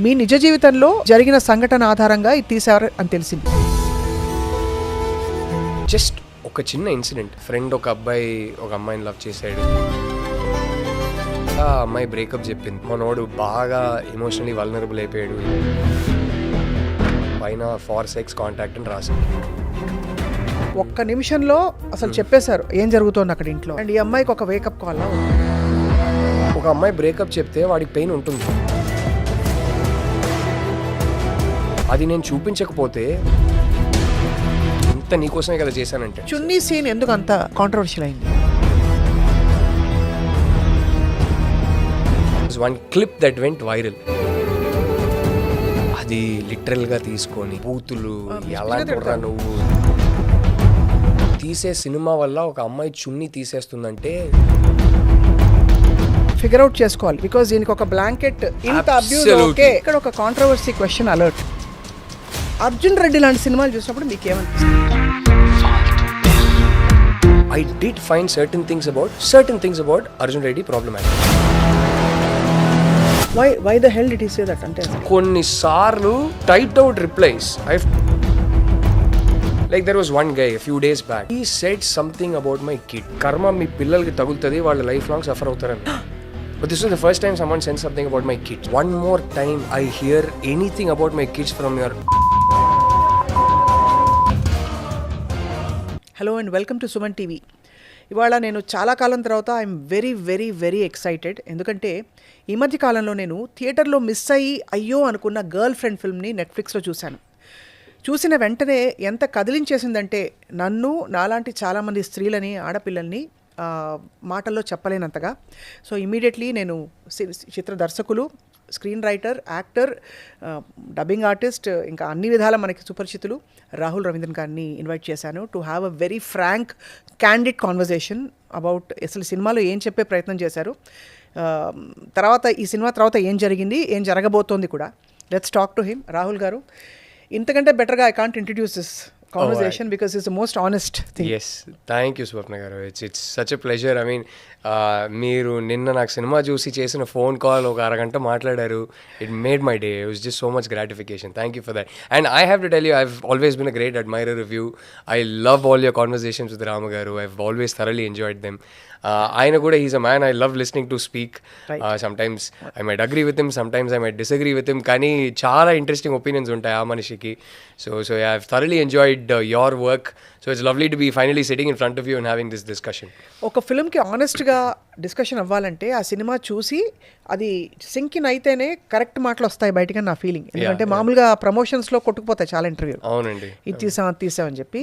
మీ నిజ జీవితంలో జరిగిన సంఘటన ఆధారంగా ఇది తీశారు అని తెలిసింది. జస్ట్ ఒక చిన్న ఇన్సిడెంట్. ఫ్రెండ్ ఒక అమ్మాయిని లవ్ చేశాడు. ఆ అమ్మాయి బ్రేకప్ చెప్పింది. మనోడు బాగా ఎమోషనలీ వల్నరబుల్ అయిపోయాడు. పైన ఫార్ సెక్స్ కాంటాక్ట్ అని రాసింది. ఒక్క నిమిషంలో అసలు చెప్పేశారు ఏం జరుగుతోంది అక్కడ ఇంట్లో. అండ్ ఈ అమ్మాయికి ఒక వేకప్ కాల్. ఒక అమ్మాయి బ్రేకప్ చెప్తే వాడికి పెయిన్ ఉంటుంది. అది నేను చూపించకపోతే ఇంత నీకోసమే కదా చేశానంటే. చున్నీ సీన్ ఎందుకు అంత కాంట్రవర్షియల్ అయింది? One clip that went viral. అది లిటరల్ గా తీసుకొని బూతులు ఎలా కొర్రా నువ్వు తీసే సినిమా వల్ల ఒక అమ్మాయి చున్నీ తీసేస్తుందంటే ఫిగర్ అవుట్ చేసుకోవాలి. బికాజ్ దీనికి ఒక బ్లాంకెట్ ఇంత అబ్యూజ్. ఓకే, ఇక్కడ ఒక controversy question alert. Arjun Reddy లాంటి సినిమాలు చూసినప్పుడు మీకు ఏమనిపిస్తుంది? I did find certain things about Arjun Reddy problematic. Why the hell did he say that? అంటే కొన్నిసార్లు typed out replies. Like there was one guy a few days back. He said something about my kid. Karma మీ పిల్లలకి తగులుతుంది, వాళ్ళ life long suffer అవుతారని. But this was the first time someone said something about my kids. One more time I hear anything about my kids from your... hello and welcome to Suman TV. ఇవాళ నేను చాలా కాలం తర్వాత I'm very very very excited. ఎందుకంటే ఈ మధ్య కాలంలో నేను థియేటర్లో మిస్ అయ్యో అనుకున్న గర్ల్ ఫ్రెండ్ ఫిల్మ్ని నెట్ఫ్లిక్స్లో చూశాను. చూసిన వెంటనే ఎంత కదిలించేసిందంటే నన్ను, నాలాంటి చాలామంది స్త్రీలని, ఆడపిల్లల్ని మాటల్లో చెప్పలేనంతగా. సో ఇమీడియట్లీ నేను చిత్ర దర్శకులు, screen writer, actor, dubbing artist, ఇంకా అన్ని విధాల మనకి సుపరిచితులు రాహుల్ రవీంద్రన్ గారిని ఇన్వైట్ చేశాను to have a very frank candid conversation about అసలు సినిమాలో ఏం చెప్పే ప్రయత్నం చేశారు, తర్వాత ఈ సినిమా తర్వాత ఏం జరిగింది, ఏం జరగబోతోంది కూడా. Let's talk to him. Rahul గారు, ఇంతకంటే బెటర్గా I can't introduce this conversation because it's the most honest thing. Yes, thank you Swapna garu. It's such a pleasure. I mean, మీరు నిన్న నాకు సినిమా చూసి చేసిన ఫోన్ కాల్ ఒక అరగంట మాట్లాడారు. It made my day. It was just so much gratification. Thank you for that. And I have to tell you, I've always been a great admirer of you. I love all your conversations with Rama garu. I've always thoroughly enjoyed them. ఆయన కూడా he's a man I love listening to speak. Right. Sometimes I might agree with him, sometimes I might disagree with him, కానీ చాలా interesting opinions ఉంటాయి ఆ మనిషికి. So yeah, I've thoroughly enjoyed your work. So it's lovely to be finally sitting in front of you and having this discussion. ఒక ఫిల్మ్కి ఆనెస్ట్గా discussion అవ్వాలంటే ఆ cinema చూసి అది సింక్ ఇన్ అయితేనే కరెక్ట్ మాటలు వస్తాయి బయటకని నా ఫీలింగ్. ఎందుకంటే మామూలుగా ప్రమోషన్స్లో కొట్టుకుపోతాయి చాలా ఇంటర్వ్యూలు. అవునండి, ఇది తీసామని చెప్పి.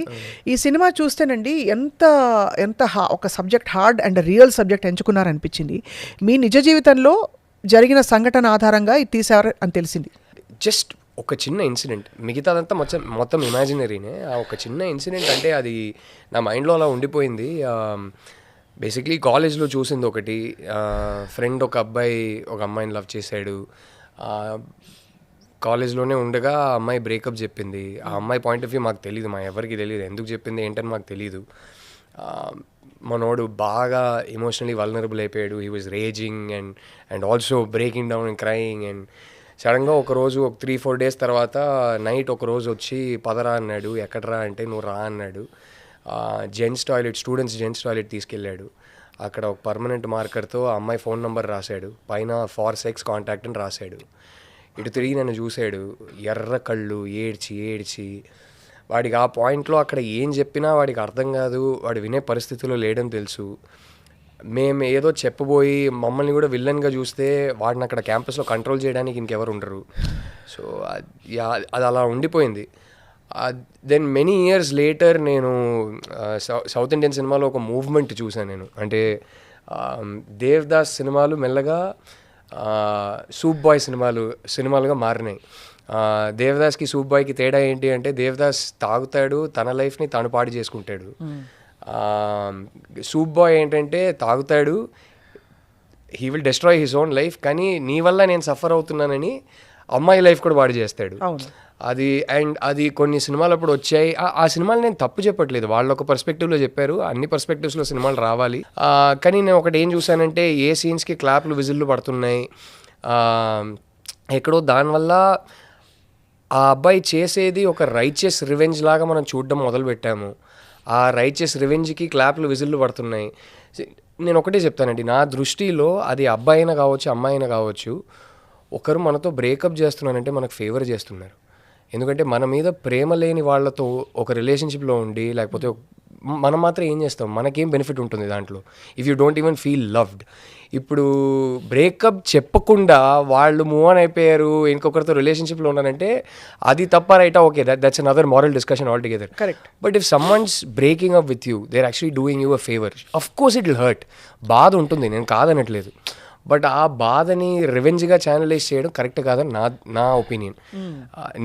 ఈ సినిమా చూస్తేనండి ఎంత ఎంత ఒక subject, hard and real subject ఎంచుకున్నారనిపించింది. మీ నిజ జీవితంలో జరిగిన సంఘటన ఆధారంగా ఇది తీశారు అని తెలిసింది. జస్ట్ ఒక చిన్న ఇన్సిడెంట్, మిగతాదంతా మొత్తం ఇమాజినరీనే. ఆ ఒక చిన్న ఇన్సిడెంట్ అంటే అది నా మైండ్లో అలా ఉండిపోయింది. బేసిక్లీ కాలేజ్లో చూసింది ఒకటి. ఫ్రెండ్ ఒక అమ్మాయిని లవ్ చేశాడు. కాలేజ్లోనే ఉండగా ఆ అమ్మాయి బ్రేకప్ చెప్పింది. ఆ అమ్మాయి పాయింట్ ఆఫ్ వ్యూ మాకు తెలియదు, మా ఎవరికి తెలియదు, ఎందుకు చెప్పింది ఏంటని మాకు తెలీదు. మనోడు బాగా ఎమోషనలీ వల్నరబుల్ అయిపోయాడు. He was raging and also breaking down and crying. And సడన్గా ఒకరోజు ఒక 3-4 days తర్వాత నైట్ ఒకరోజు వచ్చి పదరా అన్నాడు. ఎక్కడరా అంటే నువ్వు రా అన్నాడు. స్టూడెంట్స్ జెంట్స్ టాయిలెట్ తీసుకెళ్ళాడు. అక్కడ ఒక పర్మనెంట్ మార్కర్తో ఆ అమ్మాయి ఫోన్ నెంబర్ రాశాడు. పైన ఫార్ సెక్స్ కాంటాక్ట్ అని రాశాడు. ఇటు తిరిగి నన్ను చూశాడు, ఎర్ర కళ్ళు, ఏడ్చి. వాడికి ఆ పాయింట్లో అక్కడ ఏం చెప్పినా వాడికి అర్థం కాదు, వాడు వినే పరిస్థితిలో లేడని తెలుసు. మేము ఏదో చెప్పబోయి మమ్మల్ని కూడా విల్లన్గా చూస్తే వాడిని అక్కడ క్యాంపస్లో కంట్రోల్ చేయడానికి ఇంకెవరు ఉండరు. సో అది అలా ఉండిపోయింది. దెన్ మెనీ ఇయర్స్ లేటర్ నేను సౌత్ ఇండియన్ సినిమాలో ఒక మూవ్మెంట్ చూశాను నేను. అంటే దేవదాస్ సినిమాలు మెల్లగా సూప్ బాయ్ సినిమాలుగా మారినాయి. దేవదాస్కి సూప్ బాయ్కి తేడా ఏంటి అంటే దేవదాస్ తాగుతాడు, తన లైఫ్ని తను పాడు చేసుకుంటాడు. సూప్ బాయ్ ఏంటంటే తాగుతాడు, he will destroy his own life, కానీ నీ వల్ల నేను సఫర్ అవుతున్నానని అమ్మాయి లైఫ్ కూడా పాడు చేస్తాడు. అది కొన్ని సినిమాలు అప్పుడు వచ్చాయి. ఆ సినిమాలు నేను తప్పు చెప్పట్లేదు, వాళ్ళు ఒక పర్స్పెక్టివ్లో చెప్పారు, అన్ని పర్స్పెక్టివ్స్లో సినిమాలు రావాలి. కానీ నేను ఒకటి ఏం చూసానంటే ఏ సీన్స్కి క్లాప్లు విజిల్లు పడుతున్నాయి, ఎక్కడో దానివల్ల ఆ అబ్బాయి చేసేది ఒక రైచియస్ రివెంజ్ లాగా మనం చూడడం మొదలుపెట్టాము. ఆ రైచియస్ రివెంజ్కి క్లాప్లు విజిల్లు పడుతున్నాయి. నేను ఒకటే చెప్తానండి, నా దృష్టిలో అది అబ్బాయి అయినా కావచ్చు, అమ్మాయి అయినా కావచ్చు, ఒకరు మనతో బ్రేకప్ చేస్తున్నారంటే మనకు ఫేవర్ చేస్తున్నారు. ఎందుకంటే మన మీద ప్రేమ లేని వాళ్ళతో ఒక రిలేషన్షిప్లో ఉండి, లేకపోతే మనం మాత్రం ఏం చేస్తాం, మనకేం బెనిఫిట్ ఉంటుంది దాంట్లో if you don't even feel loved. ఇప్పుడు బ్రేకప్ చెప్పకుండా వాళ్ళు మూవ్ ఆన్ అయిపోయారు, ఇంకొకరితో రిలేషన్షిప్లో ఉన్నారంటే అది తప్ప రైటా, okay, that's another moral discussion altogether. Correct. But if someone's breaking up with you, they are actually doing you a favour. Of course it will hurt, బాధ ఉంటుంది, నేను కాదనట్లేదు. బట్ ఆ బాధని రివెంజ్గా ఛానలైజ్ చేయడం కరెక్ట్ కాదని నా ఒపీనియన్.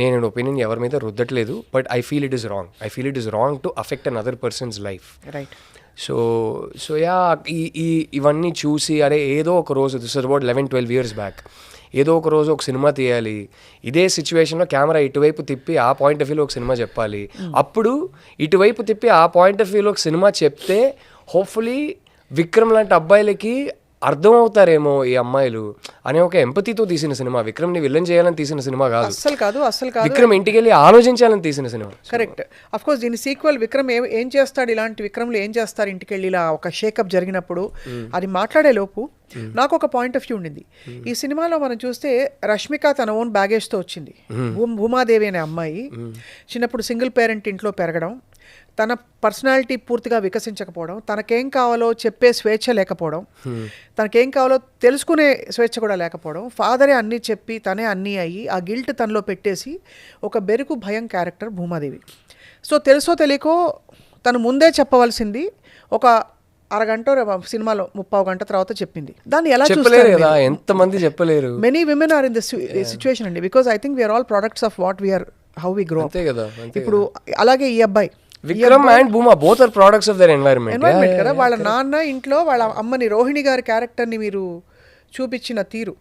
నేను ఒపీనియన్ ఎవరి మీద రుద్దట్లేదు, but I feel it is wrong. I feel it is wrong to affect another persons life. Right. So yeah, ఇవన్నీ చూసి అరే ఏదో ఒక రోజు, this is about 11-12 years back, ఏదో ఒక రోజు ఒక సినిమా తీయాలి, ఇదే సిచ్యువేషన్లో కెమెరా ఇటువైపు తిప్పి ఆ పాయింట్ ఆఫ్ వ్యూలో ఒక సినిమా చెప్పాలి. అప్పుడు ఇటువైపు తిప్పి ఆ పాయింట్ ఆఫ్ వ్యూలో ఒక సినిమా చెప్తే హోప్ఫుల్లీ విక్రమ్ లాంటి అబ్బాయిలకి అర్థం అవుతారేమో ఈ అమ్మాయిలు అనే ఒక ఎంపతితో తీసిన సినిమా. విక్రమ్ని విలన్ చేయాలని తీసిన సినిమా కాదు, అస్సలు కాదు. విక్రమ్ ఇంటికి వెళ్ళి ఆలోచించాలని తీసిన సినిమా. కరెక్ట్. అఫ్ కోర్స్ దీని సీక్వెల్ విక్రమ్ ఏం చేస్తాడు, ఇలాంటి విక్రమ్లు ఏం చేస్తారు ఇంటికి వెళ్ళి ఇలా ఒక షేకప్ జరిగినప్పుడు అది మాట్లాడే లోపు నాకు ఒక పాయింట్ ఆఫ్ వ్యూ ఉండింది. ఈ సినిమాలో మనం చూస్తే రష్మిక తన ఓన్ బ్యాగేజ్తో వచ్చింది. భూమాదేవి అనే అమ్మాయి చిన్నప్పుడు సింగిల్ పేరెంట్ ఇంట్లో పెరగడం, తన పర్సనాలిటీ పూర్తిగా వికసించకపోవడం, తనకేం కావాలో చెప్పే స్వేచ్ఛ లేకపోవడం, తనకేం కావాలో తెలుసుకునే స్వేచ్ఛ కూడా లేకపోవడం, ఫాదరే అన్నీ చెప్పి తనే అన్నీ అయ్యి ఆ గిల్ట్ తనలో పెట్టేసి ఒక బెరుకు భయం క్యారెక్టర్ భూమాదేవి. సో తెలుసో తెలియకో తను ముందే చెప్పవలసింది ఒక అరగంట సినిమాలో 30 గంట తర్వాత చెప్పింది. దాన్ని ఎలా చెప్పలేరు, ఎంతమంది చెప్పలేరు. Many women are in the situation అండి, because I think we're all products of what we're how we grow. అంతే కదా. ఇప్పుడు అలాగే ఈ అబ్బాయి Vikram and Bhuma both are products of their environment కదా. వాళ్ళ నాన్న ఇంట్లో వాళ్ళ అమ్మని రోహిణి గారి క్యారెక్టర్ని మీరు చూపించిన తీరు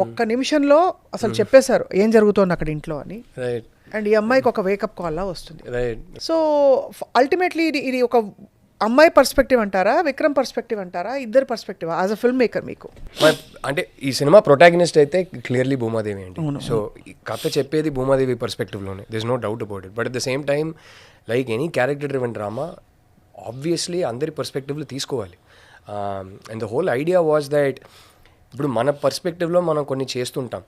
ఒక్క నిమిషంలో అసలు చెప్పేశారు ఏం జరుగుతోంది అక్కడ ఇంట్లో అని. అండ్ ఈ అమ్మాయికి ఒక వేకప్ కాల్ లా వస్తుంది. సో అల్టిమేట్లీ ఇది ఒక అమ్మాయి పర్స్పెక్టివ్ అంటారా, విక్రమ్ పర్స్పెక్టివ్ అంటారా, ఇద్దరు perspective as a film maker మీకు? అంటే ఈ సినిమా ప్రొటాగనిస్ట్ అయితే క్లియర్లీ భూమాదేవి అండి. సో కథ చెప్పేది భూమాదేవి పర్స్పెక్టివ్లోనే, this no doubt about it. But at the same time like any character driven drama obviously అందరి పర్స్పెక్టివ్లు తీసుకోవాలి. And the whole idea was that ఇప్పుడు మన పర్స్పెక్టివ్లో మనం కొన్ని చేస్తుంటాం,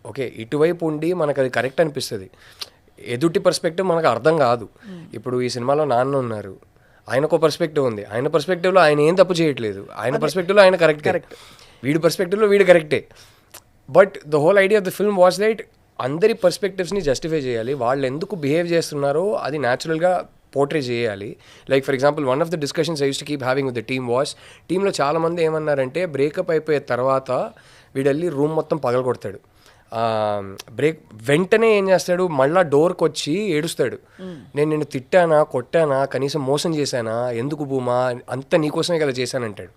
ఓకే, ఇటువైపు ఉండి మనకు అది కరెక్ట్ అనిపిస్తుంది, ఎదుటి పర్స్పెక్టివ్ మనకు అర్థం కాదు. ఇప్పుడు ఈ సినిమాలో నాన్న ఉన్నారు, ఆయనకు పర్స్పెక్టివ్ ఉంది, ఆయన పర్స్పెక్టివ్లో ఆయన ఏం తప్పు చేయట్లేదు, ఆయన పర్స్పెక్టివ్లో ఆయన కరెక్ట్, వీడి పర్స్పెక్టివ్లో వీడు కరెక్టే. But the whole idea of the film was that అందరి పర్స్పెక్టివ్స్ని జస్టిఫై చేయాలి, వాళ్ళు ఎందుకు బిహేవ్ చేస్తున్నారో అది న్యాచురల్గా పోర్ట్రే చేయాలి. Like for example one of the discussions I use to keep having with the team was, టీంలో చాలామంది ఏమన్నారంటే బ్రేకప్ అయిపోయే తర్వాత వీడెళ్ళి రూమ్ మొత్తం పగలగొడతాడు, వెంటనే ఏం చేస్తాడు, మళ్ళీ డోర్కి వచ్చి ఏడుస్తాడు, నేను నిన్ను తిట్టానా, కొట్టానా, కనీసం మోసం చేశానా, ఎందుకు భూమా, అంత నీకోసమే కదా చేశానంటాడు.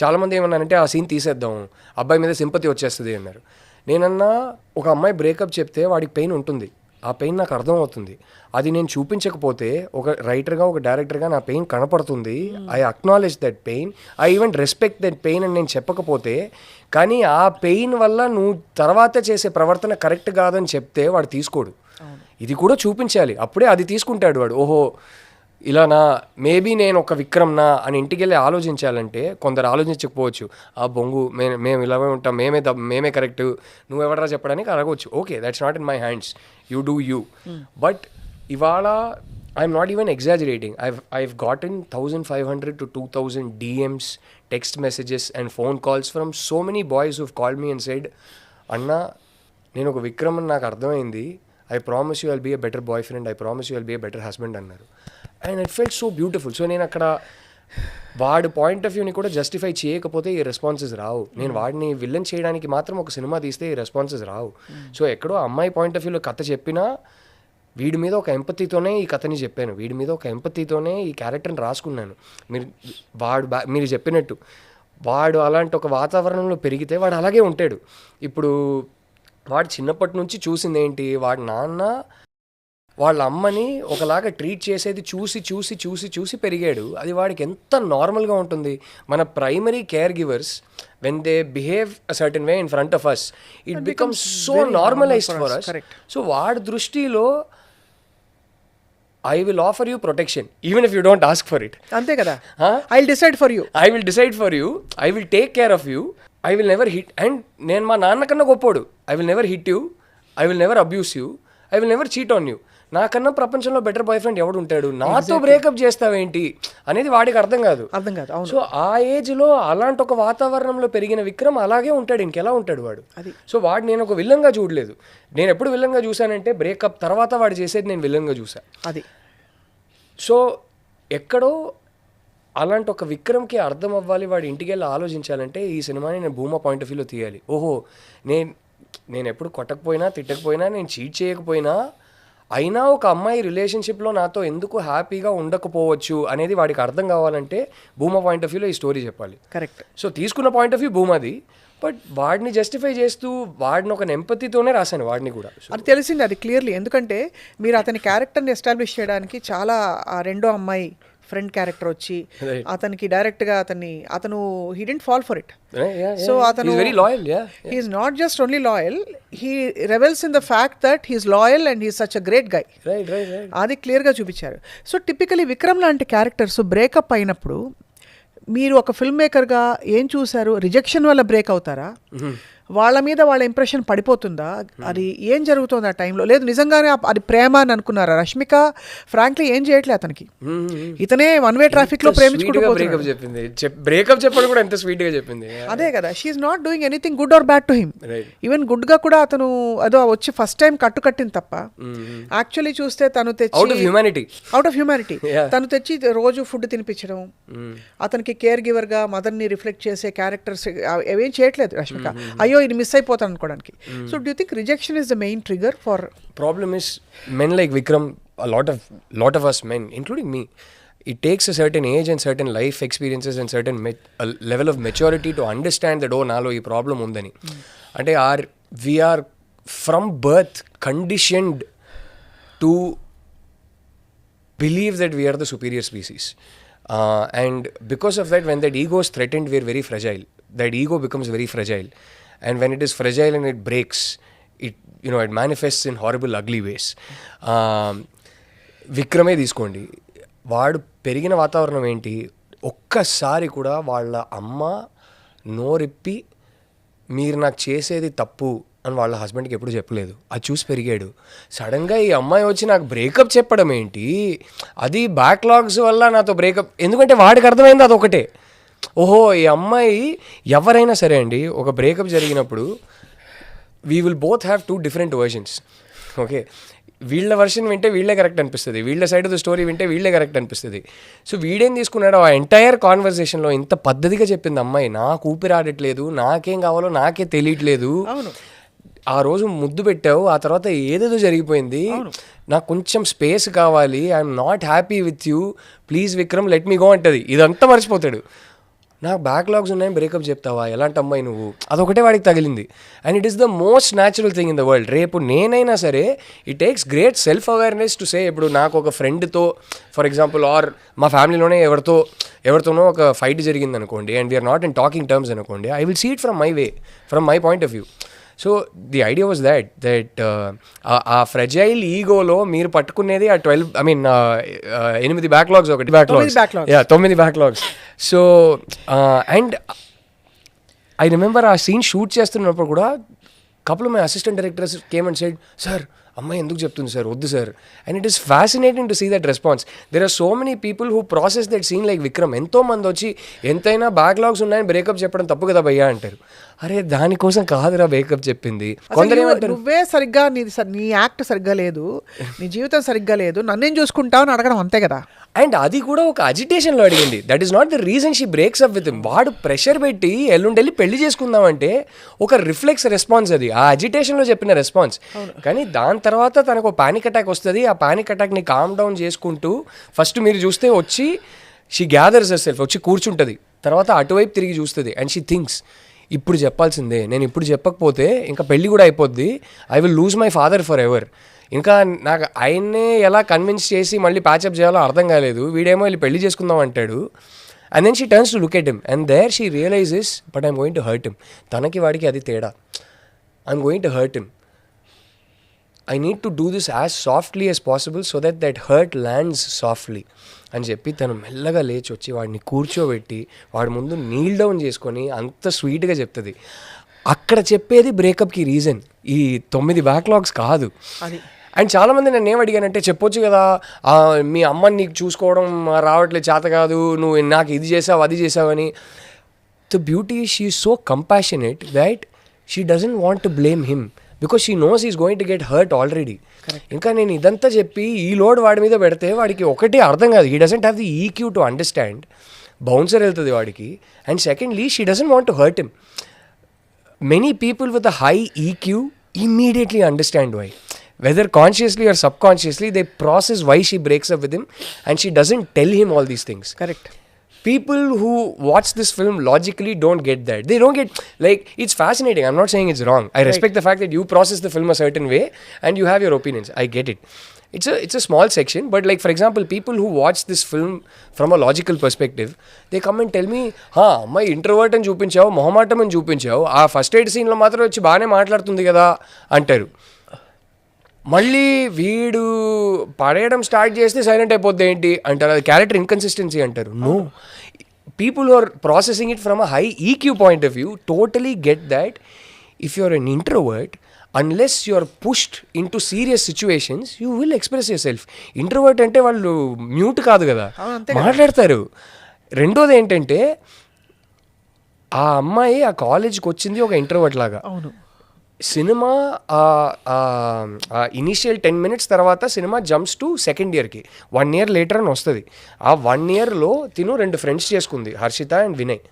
చాలామంది ఏమన్నారంటే ఆ సీన్ తీసేద్దాం, అబ్బాయి మీద సింపతి వచ్చేస్తుంది అన్నారు. నేనన్నా ఒక అమ్మాయి బ్రేకప్ చెప్తే వాడికి పెయిన్ ఉంటుంది, ఆ పెయిన్ నాకు అర్థం అవుతుంది, అది నేను చూపించకపోతే ఒక రైటర్గా ఒక డైరెక్టర్గా నా పెయిన్ కనపడుతుంది, I acknowledge that pain, I even respect that pain అని నేను చెప్పకపోతే, కానీ ఆ పెయిన్ వల్ల నువ్వు తర్వాత చేసే ప్రవర్తన కరెక్ట్ కాదని చెప్తే వాడు తీసుకోడు. ఇది కూడా చూపించాలి, అప్పుడే అది తీసుకుంటాడు వాడు. ఓహో ఇలా నా మేబీ నేను ఒక విక్రమ్నా అని ఇంటికి వెళ్ళి ఆలోచించాలంటే కొందరు ఆలోచించకపోవచ్చు, ఆ బొంగు మేము ఇలాగే ఉంటాం, మేమే కరెక్ట్, నువ్వెవడరా చెప్పడానికి అడగవచ్చు, okay, that's not in my hands, you do you. But ఇవాళ I'm not even exaggerating, I've gotten 1,500 to 2,000 DMs, text messages and phone calls from so many boys who've called me and said, అన్నా నేను ఒక విక్రమ్ అని నాకు అర్థమైంది, I promise you I'll be a better boyfriend, I promise you I'll be a better husband అన్నారు. And it felt so beautiful. So నేను అక్కడ వాడి పాయింట్ ఆఫ్ వ్యూని కూడా జస్టిఫై చేయకపోతే ఈ రెస్పాన్సెస్ రావు, నేను వాడిని విలన్ చేయడానికి మాత్రం ఒక సినిమా తీస్తే ఈ రెస్పాన్సెస్ రావు. సో ఎక్కడో అమ్మాయి పాయింట్ ఆఫ్ వ్యూలో కథ చెప్పినా వీడి మీద ఒక ఎంపతితోనే ఈ కథని చెప్పాను, వీడి మీద ఒక ఎంపతితోనే ఈ క్యారెక్టర్ని రాసుకున్నాను. మీరు చెప్పినట్టు వాడు అలాంటి ఒక వాతావరణంలో పెరిగితే వాడు అలాగే ఉంటాడు. ఇప్పుడు వాడు చిన్నప్పటి నుంచి చూసింది ఏంటి, వాడి నాన్న వాళ్ళ అమ్మని ఒకలాగా ట్రీట్ చేసేది చూసి చూసి చూసి చూసి పెరిగాడు. అది వాడికి ఎంత నార్మల్గా ఉంటుంది. మన primary care givers when they behave a certain way in front of us it becomes so normalized for us. So వాడి దృష్టిలో I will offer you protection even if you don't ask for it. అంతే కదా. I'll decide for you. I will decide for you. I will take care of you. I will never hit. And నేను మా నాన్న కన్నా గొప్పోడు. I will never hit you. I will never abuse you. I will never cheat on you. నాకన్నా ప్రపంచంలో better boy friend ఎవడు ఉంటాడు? నాతో బ్రేకప్ చేస్తావేంటి అనేది వాడికి అర్థం కాదు. సో ఆ ఏజ్లో అలాంటి ఒక వాతావరణంలో పెరిగిన విక్రమ్ అలాగే ఉంటాడు. ఇంకెలా ఉంటాడు వాడు? సో వాడు నేను ఒక విలన్గా చూడలేదు. నేను ఎప్పుడు విలన్గా చూశానంటే బ్రేకప్ తర్వాత వాడు చేసేది నేను విలన్గా చూసా. అది సో ఎక్కడో అలాంటి ఒక విక్రమ్కి అర్థం అవ్వాలి, వాడు ఇంటికి వెళ్ళి ఆలోచించాలంటే ఈ సినిమాని నేను భూమా పాయింట్ ఆఫ్ వ్యూలో తీయాలి. ఓహో నేను ఎప్పుడు కొట్టకపోయినా తిట్టకపోయినా నేను చీట్ చేయకపోయినా అయినా ఒక అమ్మాయి రిలేషన్షిప్లో నాతో ఎందుకు హ్యాపీగా ఉండకపోవచ్చు అనేది వాడికి అర్థం కావాలంటే భూమా పాయింట్ ఆఫ్ వ్యూలో ఈ స్టోరీ చెప్పాలి. కరెక్ట్. సో తీసుకున్న పాయింట్ ఆఫ్ వ్యూ భూమాది, బట్ వాడిని జస్టిఫై చేస్తూ వాడిని ఒక నెంపతితోనే రాశాను వాడిని కూడా. అది తెలిసింది, అది క్లియర్లీ. ఎందుకంటే మీరు అతని క్యారెక్టర్ని ఎస్టాబ్లిష్ చేయడానికి చాలా ఆ రెండో అమ్మాయి ఫ్రెండ్ క్యారెక్టర్ వచ్చి అతనికి డైరెక్ట్గా అతను he didn't fall for it. So అతను very loyal. He is not just only loyal, he revels in the fact that he is loyal and he is such a great guy. అది క్లియర్గా చూపించారు. So typically Vikram లాంటి characters breakup అయినప్పుడు మీరు ఒక film మేకర్గా ఏం చూసారు? రిజెక్షన్ వల్ల బ్రేక్ అవుతారా? వాళ్ళ మీద వాళ్ళ ఇంప్రెషన్ పడిపోతుందా? అది ఏం జరుగుతుంది ఆ టైంలో? లేదు నిజంగానే అది ప్రేమ అని అనుకున్నారా? రష్మిక ఫ్రాంక్లీ ఏం చేయట్లేదు అతనికి. ఇతనే వన్ వే ట్రాఫిక్ లో ప్రేమించుకుంటూ బ్రేకప్ చెప్పడం కూడా ఎంత స్వీట్ గా చెప్పింది. అదే కదా, she's not doing anything good or bad to him. Even good గా కూడా అతను అదో వచ్చి ఫస్ట్ టైం కట్టింది తప్ప యాక్చువల్లీ చూస్తే తను తెచ్చి అవుట్ ఆఫ్ హ్యూమానిటీ తను తెచ్చి రోజు ఫుడ్ తినిపించడం, అతనికి కేర్ గివర్ గా మదర్ ని రిఫ్లెక్ట్ చేసే క్యారెక్టర్స్ ఏం చేయట్లేదు రష్మిక. అయ్యో ఇది మిస్ అయిపోతాను అనుకోవడానికి. So do you think rejection is the main trigger for problem? Is men like Vikram, a lot of us men including me, it takes a certain age and certain life experiences and certain level of maturity to understand that nalo ee problem undani. Ante we are from birth conditioned to believe that we are the superior species, and because of that when that ego is threatened we are very fragile. That ego becomes very fragile, and when it is fragile and it breaks, it manifests in horrible ugly ways. విక్రమే తీసుకోండి, వాడు పెరిగిన వాతావరణం ఏంటి? ఒక్కసారి కూడా వాళ్ళ అమ్మ నోరిప్పి మీరు నాకు చేసేది తప్పు అని వాళ్ళ హస్బెండ్కి ఎప్పుడు చెప్పలేదు. అది చూసి పెరిగాడు. సడన్గా ఈ అమ్మాయి వచ్చి నాకు బ్రేకప్ చెప్పడం ఏంటి? అది బ్యాక్లాగ్స్ వల్ల నాతో బ్రేకప్. ఎందుకంటే వాడికి అర్థమైంది అదొకటే. ఓహో ఈ అమ్మాయి ఎవరైనా సరే అండి, ఒక బ్రేకప్ జరిగినప్పుడు we will both have 2 different versions. Okay, వీళ్ళ వర్షన్ వింటే వీళ్ళే కరెక్ట్ అనిపిస్తుంది, వీళ్ళ సైడ్ ఆఫ్ ద స్టోరీ వింటే వీళ్ళే కరెక్ట్ అనిపిస్తుంది. సో వీడేం తీసుకున్నాడు, ఆ ఎంటైర్ కాన్వర్సేషన్లో ఇంత పద్ధతిగా చెప్పింది అమ్మాయి, నాకు ఊపిరాడట్లేదు, నాకేం కావాలో నాకే తెలియట్లేదు, ఆ రోజు ముద్దు పెట్టావు, ఆ తర్వాత ఏదేదో జరిగిపోయింది, నాకు కొంచెం స్పేస్ కావాలి, I'm not happy with you, please Vikram let me go అంటది. ఇదంతా మర్చిపోతాడు. నాకు బ్యాక్లాగ్స్ ఉన్నాయని బ్రేకప్ చెప్తావా, ఎలాంటి అమ్మాయి నువ్వు? అదొకటే వాడికి తగిలింది. And it is the most natural thing in the world. రేపు నేనైనా సరే it takes great self awareness to say, ఇప్పుడు నాకు ఒక ఫ్రెండ్తో ఫర్ ఎగ్జాంపుల్ ఆర్ మా ఫ్యామిలీలోనే ఎవరితోనో ఒక ఫైట్ జరిగింది అనుకోండి, and we're not in talking terms అనుకోండి, I will see it from my way, from my point of view. So the idea was that ఆ ఫ్రెజైల్ ఈగోలో మీరు పట్టుకునేది ఆ 8 backlogs, 9 backlogs. So and I remember ఆ scene shoot చేస్తున్నప్పుడు కూడా couple my assistant directors came and said, sir అమ్మాయి ఎందుకు చెప్తుంది సార్, వద్దు sir. And it is fascinating to see that response. There are so many people who process that scene like Vikram. ఎంతోమంది వచ్చి ఎంతైనా బ్యాక్లాగ్స్ ఉన్నాయని బ్రేకప్ చెప్పడం తప్పు కదా భయ్యా అంటారు. అరే దానికోసం కాదురా బ్రేకప్ చెప్పింది. నువ్వే సరిగ్గా నీ యాక్ట్ సరిగ్గా లేదు, నీ జీవితం సరిగ్గా లేదు, నన్నేం చూసుకుంటావు అని అడగడం అంతే కదా. అండ్ అది కూడా ఒక అజిటేషన్లో అడిగింది. That is not the reason she breaks up with him. వాడు ప్రెషర్ పెట్టి ఎల్లుండెళ్ళి పెళ్లి చేసుకుందామంటే ఒక రిఫ్లెక్స్ రెస్పాన్స్, అది ఆ అజిటేషన్లో చెప్పిన రెస్పాన్స్. కానీ దాని తర్వాత తనకు పానిక్ అటాక్ వస్తుంది. ఆ పానిక్ అటాక్ని కామ్ డౌన్ చేసుకుంటూ ఫస్ట్ మీరు చూస్తే వచ్చి షీ గ్యాదర్స్ హర్ సెల్ఫ్, వచ్చి కూర్చుంటుంది, తర్వాత అటువైపు తిరిగి చూస్తుంది అండ్ షీ థింక్స్, ఇప్పుడు చెప్పాల్సిందే, నేను ఇప్పుడు చెప్పకపోతే ఇంకా పెళ్ళి కూడా అయిపోద్ది, I will lose my father for ever. ఇంకా నాకు ఆయన్నే ఎలా కన్విన్స్ చేసి మళ్ళీ ప్యాచప్ చేయాలో అర్థం కాలేదు. వీడేమో వెళ్ళి పెళ్లి చేసుకుందాం అంటాడు. And then she turns to look at him and there she realizes but I'm going to hurt him. తనకి వాడికి అది తేడా. I'm going to hurt him. I need to do this as softly as possible so that that hurt lands softly అని చెప్పి తను మెల్లగా లేచి వచ్చి వాడిని కూర్చోబెట్టి వాడి ముందు నీల్ డౌన్ చేసుకొని అంత స్వీట్గా చెప్తుంది. అక్కడ చెప్పేది బ్రేకప్కి రీజన్, ఈ 9 బ్యాక్లాగ్స్ కాదు. అండ్ చాలామంది నన్ను ఏం అడిగానంటే చెప్పొచ్చు కదా, మీ అమ్మని నీకు చూసుకోవడం రావట్లేదు, చేత కాదు, నువ్వు నాకు ఇది చేసావు అది చేసావు అని. The beauty she is so compassionate that she doesn't want to blame him because she knows is going to get hurt already. ఇంకా నేను ఇదంతా చెప్పి ఈ లోడ్ వాడి మీద పెడితే వాడికి ఒకటి అర్థం కాదు. He doesn't have the EQ to understand. Bouncer వెళ్తుంది వాడికి. And secondly she doesn't want to hurt him. Many people with a high EQ immediately understand why. Whether consciously or subconsciously, they process why she breaks up with him and she doesn't tell him all these things. Correct. People who watch this film logically don't get that. They don't get, like, it's fascinating. I'm not saying it's wrong. I respect the fact that you process the film a certain way and you have your opinions. I get it. It's a small section, but like, for example, people who watch this film from a logical perspective, they come and tell me, my introvert అని చూపించావు, మొహమాటం అని చూపించావు, ఆ first aid సీన్లో మాత్రం వచ్చి బాగానే మాట్లాడుతుంది కదా అంటారు. మళ్ళీ వీడు పడేయడం స్టార్ట్ చేస్తే సైలెంట్ అయిపోద్ది ఏంటి అంటారు. అది క్యారెక్టర్ ఇన్కన్సిస్టెన్సీ అంటారు. No, people who are processing it from a high EQ point of view totally get that if you are an introvert, unless you are pushed into serious situations, you will express yourself. Introvert అంటే వాళ్ళు mute కాదు కదా, మాట్లాడతారు. రెండోది ఏంటంటే, ఆ అమ్మాయి ఆ కాలేజ్కి వచ్చింది ఒక ఇంట్రోవర్ట్ లాగా. అవును. సినిమా ఇనీషియల్ 10 minutes తర్వాత సినిమా జంప్స్ టు సెకండ్ ఇయర్కి. 1 year లేటర్ అని వస్తుంది. ఆ 1 yearలో తిను 2 ఫ్రెండ్స్ చేసుకుంది, హర్షిత అండ్ వినయ్.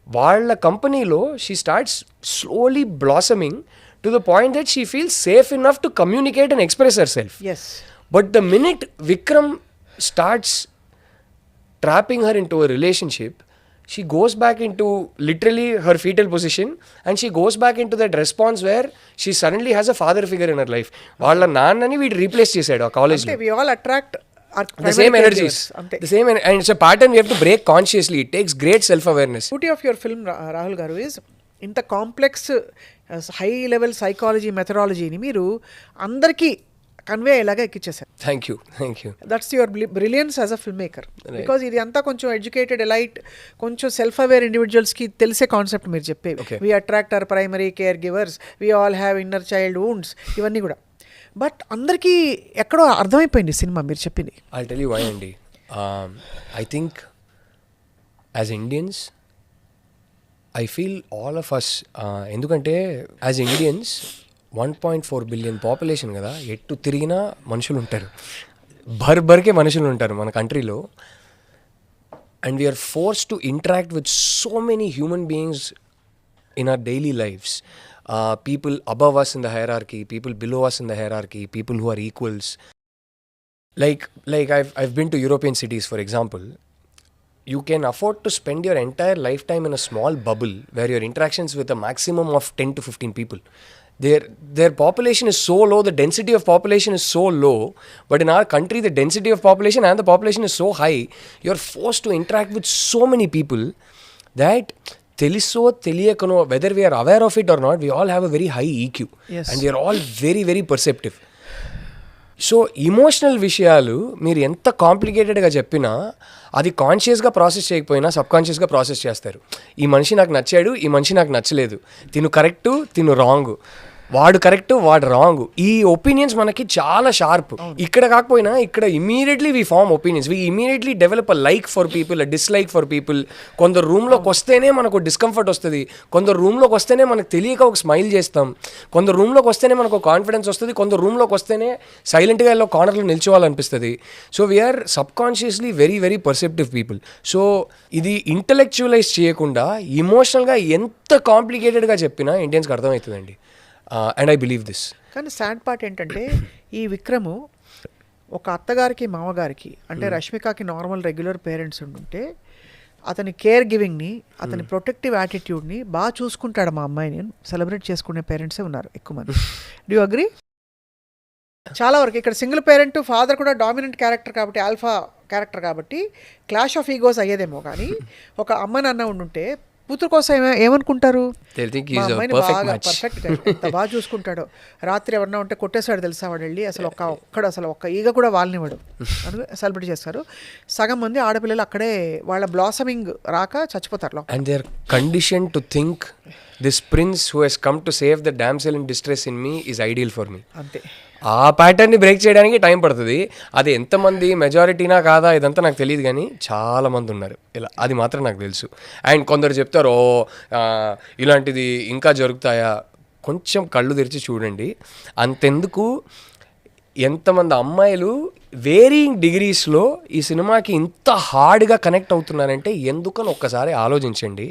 వాళ్ళ కంపెనీలో she starts slowly blossoming to the point that she feels safe enough to communicate and express herself. Yes. But the minute Vikram starts trapping her into a relationship, she goes back into literally her fetal position and she goes back into that response where she suddenly has a father figure in her life. వాళ్ళ నాన్నని వీడు replace చేశాడు ఆ కాలేజ్లో. We all attract the same energies. The same, and it's a pattern we have to break consciously. It takes great self-awareness. Beauty of your film, Rahul Garu, is ఇంత complex high level psychology మెథడాలజీని మీరు అందరికీ convey అయ్యేలాగా ఎక్కిచ్చేసారు. Thank you. That's your brilliance as a film maker. Because ఇది అంతా కొంచెం educated elite, కొంచెం సెల్ఫ్ అవేర్ ఇండివిజువల్స్కి తెలిసే కాన్సెప్ట్ మీరు చెప్పేవి. We attract our primary care givers, we all have inner child wounds, ఇవన్నీ కూడా. బట్ అందరికీ ఎక్కడో అర్థమైపోయింది సినిమా మీరు చెప్పింది. I'll tell you why, Andy. I think as Indians, I feel all of us, ఎందుకంటే యాజ్ ఇండియన్స్ 1.4 billion పాపులేషన్ కదా, ఎటు తిరిగినా మనుషులు ఉంటారు, బర్బర్కే మనుషులు ఉంటారు మన కంట్రీలో. And we're force to interact with so many human beings in our daily lifes. People above us in the hierarchy, people below us in the hierarchy, people who are equals. Like I've been to European cities, for example. You can afford to spend your entire lifetime in a small bubble where your interactions with a maximum of 10 to 15 people. Their population is so low, the density of population is so low, but in our country the density of population and the population is so high, you're forced to interact with so many people that teliso teliyakano, whether we are aware of it or not, we all have a very high EQ. Yes. And we are all very very perceptive. So emotional విషయాలు మీరు ఎంత కాంప్లికేటెడ్గా చెప్పినా అది కాన్షియస్గా process చేయకపోయినా సబ్కాన్షియస్గా process చేస్తారు. ఈ మనిషి నాకు నచ్చాడు, ఈ మనిషి నాకు నచ్చలేదు, తిను కరెక్టు తిను రాంగ్, వాడు కరెక్ట్ వాడు రాంగ్, ఈ ఒపీనియన్స్ మనకి చాలా షార్ప్. ఇక్కడ కాకపోయినా ఇక్కడ immediately we form opinions, we immediately develop a like for people, a dislike for people. కొందరు రూమ్లోకి వస్తేనే మనకు డిస్కంఫర్ట్ వస్తుంది, కొందరు రూమ్లోకి వస్తేనే మనకు తెలియక ఒక స్మైల్ చేస్తాం, కొందరు రూమ్లోకి వస్తేనే మనకు కాన్ఫిడెన్స్ వస్తుంది, కొందరు రూమ్లోకి వస్తేనే సైలెంట్గా వెళ్ళి కార్నర్లో నిల్చోవాలనిపిస్తుంది. సో వీఆర్ సబ్కాన్షియస్లీ very very perceptive people. So ఇది ఇంటలెక్చువలైజ్ చేయకుండా ఇమోషనల్గా ఎంత కాంప్లికేటెడ్గా చెప్పినా ఇండియన్స్కి అర్థమవుతుందండి. And I believe this. కానీ సాడ్ పార్ట్ ఏంటంటే ఈ విక్రము ఒక అత్తగారికి మామగారికి అంటే రష్మికకి నార్మల్ రెగ్యులర్ పేరెంట్స్ ఉంటుంటే అతని కేర్ గివింగ్ని, అతని ప్రొటెక్టివ్ యాటిట్యూడ్ని బాగా చూసుకుంటాడు మా అమ్మాయిని సెలబ్రేట్ చేసుకునే పేరెంట్సే ఉన్నారు ఎక్కువ మంది. Do you agree? చాలా వరకు ఇక్కడ సింగిల్ పేరెంట్ ఫాదర్ కూడా డామినెంట్ క్యారెక్టర్ కాబట్టి ఆల్ఫా క్యారెక్టర్ కాబట్టి క్లాష్ ఆఫ్ ఈగోస్ అయ్యేదేమో కానీ ఒక అమ్మ నాన్న ఉండుంటే కూతురు కోసం ఏమనుకుంటారు They'll think మా he's a అమ్మాయిని perfect బాగా match. పర్ఫెక్ట్ ఎంత బాగా చూసుకుంటాడో రాత్రి ఎవరన్నా ఉంటే కొట్టేశాడు తెలుసా వాడు వెళ్ళి అసలు ఒక్క ఈగ కూడా వాళ్ళనివాడు అని సెలబ్రేట్ చేస్తారు. సగం మంది ఆడపిల్లలు అక్కడే వాళ్ళ బ్లాసమింగ్ రాక చచ్చిపోతారు లోపల. And they're conditioned to think this prince who has come to save the damsel in distress in me is ideal for me. అంతే. ఆ ప్యాటర్న్ని బ్రేక్ చేయడానికి టైం పడుతుంది. అది ఎంతమంది మెజారిటీనా కాదా ఇదంతా నాకు తెలియదు, కానీ చాలామంది ఉన్నారు ఇలా, అది మాత్రం నాకు తెలుసు. అండ్ కొందరు చెప్తారు ఇలాంటిది ఇంకా జరుగుతాయా, కొంచెం కళ్ళు తెరిచి చూడండి. అంతెందుకు ఎంతమంది అమ్మాయిలు వేరియింగ్ డిగ్రీస్లో ఈ సినిమాకి ఇంత హార్డ్గా కనెక్ట్ అవుతున్నారంటే ఎందుకని ఒక్కసారి ఆలోచించండి.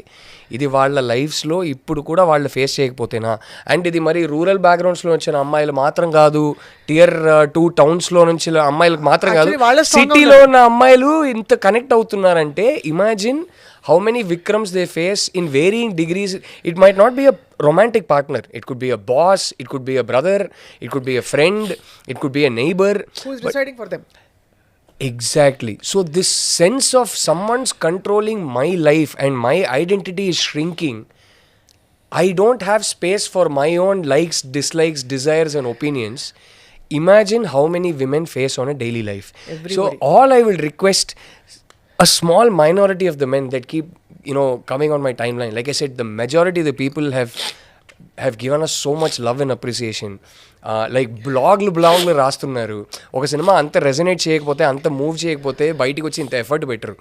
ఇది వాళ్ళ లైఫ్స్లో ఇప్పుడు కూడా వాళ్ళు ఫేస్ చేయకపోతేనా, అండ్ ఇది మరి రూరల్ బ్యాక్గ్రౌండ్స్లో వచ్చిన అమ్మాయిలు మాత్రం కాదు, Tier 2 టౌన్స్లో నుంచి అమ్మాయిలకు మాత్రం కాదు, సిటీలో ఉన్న అమ్మాయిలు ఇంత కనెక్ట్ అవుతున్నారంటే imagine how many Vikrams they face in varying degrees. It might not be a romantic partner. It could be a boss, it could be a brother, it could be a friend, it could be a neighbor. Who is deciding for them? Exactly. So this sense of someone's controlling my life and my identity is shrinking. I don't have space for my own likes, dislikes, desires and opinions. Imagine how many women face on a daily life. Everybody. So all I will request, a small minority of the men that keep coming on my timeline, like I said, the majority of the people have given us so much love and appreciation. Like బ్లాగ్లు రాస్తున్నారు. ఒక cinema అంత resonate చేయకపోతే, అంత move చేయకపోతే బయటికి వచ్చి ఇంత effort పెట్టరు.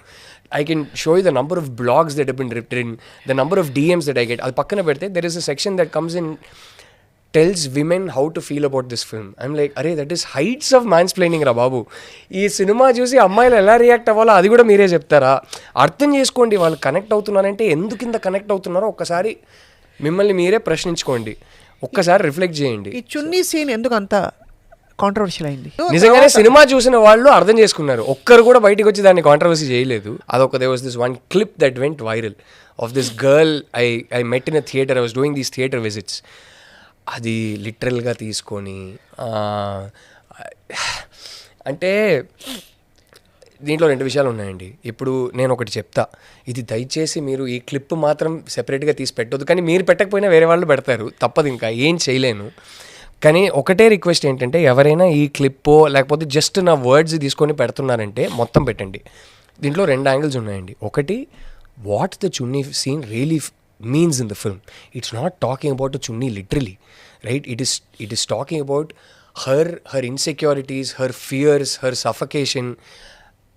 I can show you the number of blogs that have been written, the number of DMs that I get. అది పక్కన పెడితే there is a section that comes in, tells women how to feel about this film. I'm like, అరే that is heights of mansplaining రా బాబు. ఈ cinema చూసి అమ్మాయిలు ఎలా react అవ్వాలో అది కూడా మీరే చెప్తారా? అర్థం చేసుకోండి, వాళ్ళు కనెక్ట్ అవుతున్నారంటే ఎందుకు ఇంత కనెక్ట్ అవుతున్నారో ఒక్కసారి మిమ్మల్ని మీరే ప్రశ్నించుకోండి, ఒక్కసారి రిఫ్లెక్ట్ చేయండి. ఈ చున్నీ సీన్ ఎందుకు అంత కాంట్రవర్షియల్ అయింది? నిజంగానే సినిమా చూసిన వాళ్ళు అర్థం చేసుకున్నారు, ఒక్కరు కూడా బయటకు వచ్చి దాన్ని కాంట్రవర్సీ చేయలేదు. అదొక there was this one clip that went viral of this girl I met in a theater. I was doing these theater visits. అది లిటరల్గా తీసుకొని అంటే దీంట్లో 2 విషయాలు ఉన్నాయండి. ఇప్పుడు నేను ఒకటి చెప్తా, ఇది దయచేసి మీరు ఈ క్లిప్ మాత్రం సెపరేట్గా తీసి పెట్టొద్దు, కానీ మీరు పెట్టకపోయినా వేరే వాళ్ళు పెడతారు, తప్పదు, ఇంకా ఏం చేయలేను. కానీ ఒకటే రిక్వెస్ట్ ఏంటంటే, ఎవరైనా ఈ క్లిప్పో లేకపోతే జస్ట్ నా వర్డ్స్ తీసుకొని పెడుతున్నారంటే మొత్తం పెట్టండి. దీంట్లో 2 యాంగిల్స్ ఉన్నాయండి. ఒకటి, what the chunni scene really means in the film. It's not talking about a chunni literally, right? It is talking about her insecurities, her fears, her suffocation,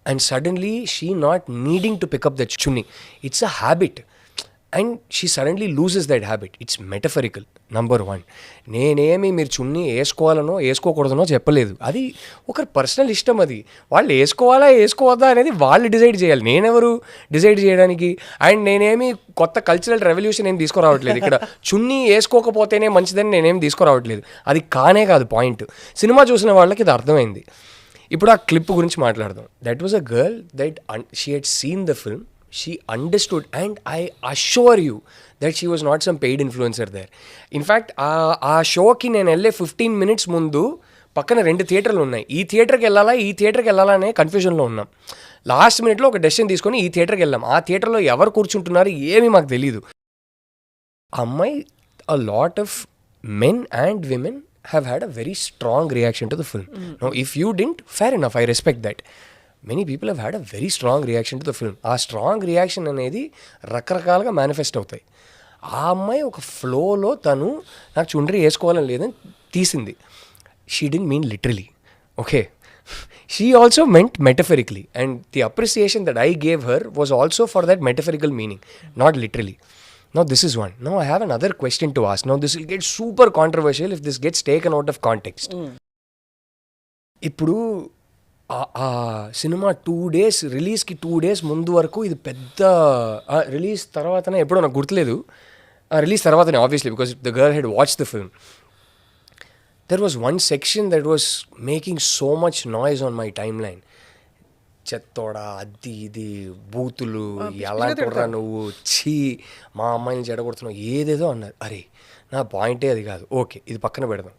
and suddenly she not needing to pick up that chunni. It's a habit, and she suddenly loses that habit. It's metaphorical, number 1. నేనేమి మీరు చున్నీ వేసుకోవాలనో వేసుకోకూడదనో చెప్పలేదు, అది ఒకరి personal ఇష్టం. అది వాళ్ళు వేసుకోవాలా వేసుకోవద్దా అనేది వాళ్ళు డిసైడ్ చేయాలి, నేనెవరు డిసైడ్ చేయడానికి. అండ్ నేనేమి కొత్త కల్చరల్ రెవల్యూషన్ ఏం తీసుకురావట్లేదు ఇక్కడ, చున్నీ వేసుకోకపోతేనే మంచిదని నేనేం తీసుకురావట్లేదు, అది కానే కాదు పాయింట్. సినిమా చూసిన వాళ్ళకి ఇది అర్థమైంది. ఇప్పుడు ఆ క్లిప్ గురించి మాట్లాడదాం. That was a girl that she had seen the film, she understood, and I assure you that she was not some paid influencer there. In fact, ఆ షోకి నేను వెళ్ళే 15 minutes ముందు పక్కన 2 థియేటర్లు ఉన్నాయి. ఈ థియేటర్కి వెళ్ళాలా అనే కన్ఫ్యూజన్లో ఉన్నాం. లాస్ట్ మినిట్లో ఒక డెసిషన్ తీసుకొని ఈ థియేటర్కి వెళ్ళాం. ఆ థియేటర్లో ఎవరు కూర్చుంటున్నారు ఏమీ మాకు తెలియదు. అమ్మాయి, a lot of men and women have had a very strong reaction to the film. Now if you didn't, fair enough, I respect that. Many people have had a very strong reaction to the film. ఆ strong reaction అనేది రకరకాలుగా manifest అవుతాయి. ఆ అమ్మాయి ఒక ఫ్లోలో తను నాకు చుండ్రి వేసుకోవాలని లేదని తీసింది. She didn't mean literally, okay, she also meant metaphorically, and the appreciation that I gave her was also for that metaphorical meaning, not literally. Now this is one. Now I have another question to ask. Now this will get super controversial if this gets taken out of context. ఇప్పుడు ఆ cinema 2 days రిలీజ్కి 2 days ముందు వరకు ఇది పెద్ద, release తర్వాతనే ఎప్పుడో నాకు గుర్తులేదు, రిలీజ్ తర్వాతనే obviously because the girl had watch the film. There was one section that was making so much noise on my timeline. చెత్తోడా, అది ఇది బూతులు, ఎలా కొడరా నువ్వు, చీ మా అమ్మాయిని చెడగొడుతున్నావు, ఏదేదో అన్నారు. అరే నా పాయింటే అది కాదు, ఓకే ఇది పక్కన పెడదాం.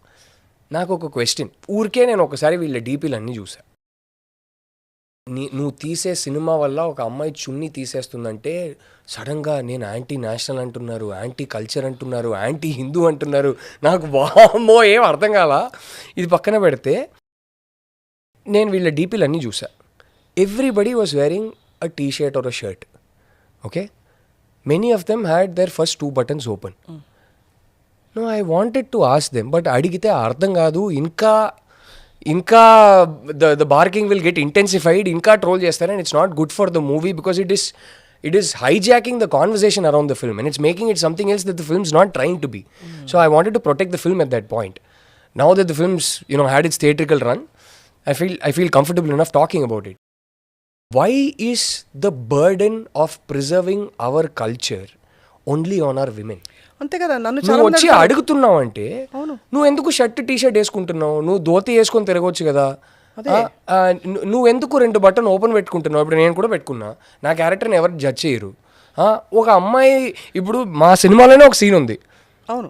నాకు ఒక క్వశ్చన్, ఊరికే నేను ఒకసారి వీళ్ళ డీపీలు అన్నీ చూసా. నువ్వు తీసే సినిమా వల్ల ఒక అమ్మాయి చున్నీ తీసేస్తుందంటే సడన్గా నేను యాంటీ నేషనల్ అంటున్నారు, యాంటీ కల్చర్ అంటున్నారు, యాంటీ హిందూ అంటున్నారు. నాకు వామ్మో ఏం అర్థం కాలా. ఇది పక్కన పెడితే నేను వీళ్ళ డీపీలు అన్నీ చూసా. Everybody was wearing a T shirt or a shirt. Okay, many of them had their first 2 buttons open. No, I wanted to ask them, but అడిగితే అర్థం కాదు. ఇంకా the barking will get intensified, ఇంకా ట్రోల్ చేస్తారు. And it's not good for the movie because it is hijacking the conversation around the film and it's making it something else that the film's not trying to be. So I wanted to protect the film at that point. Now that the film's had its theatrical run, I feel comfortable enough talking about it. Why is the burden of preserving our culture only on our women? అంతే కదా. నన్ను నువ్వు వచ్చి అడుగుతున్నావు అంటే అవును, నువ్వు ఎందుకు షర్ట్ టీషర్ట్ వేసుకుంటున్నావు? నువ్వు ధోతి వేసుకొని తిరగవచ్చు కదా. నువ్వు ఎందుకు 2 బటన్ ఓపెన్ పెట్టుకుంటున్నావు? ఇప్పుడు నేను కూడా పెట్టుకున్నా. నా క్యారెక్టర్ని ఎవరు జడ్జ్ చేయరు. ఒక అమ్మాయి, ఇప్పుడు మా సినిమాలోనే ఒక సీన్ ఉంది. అవును,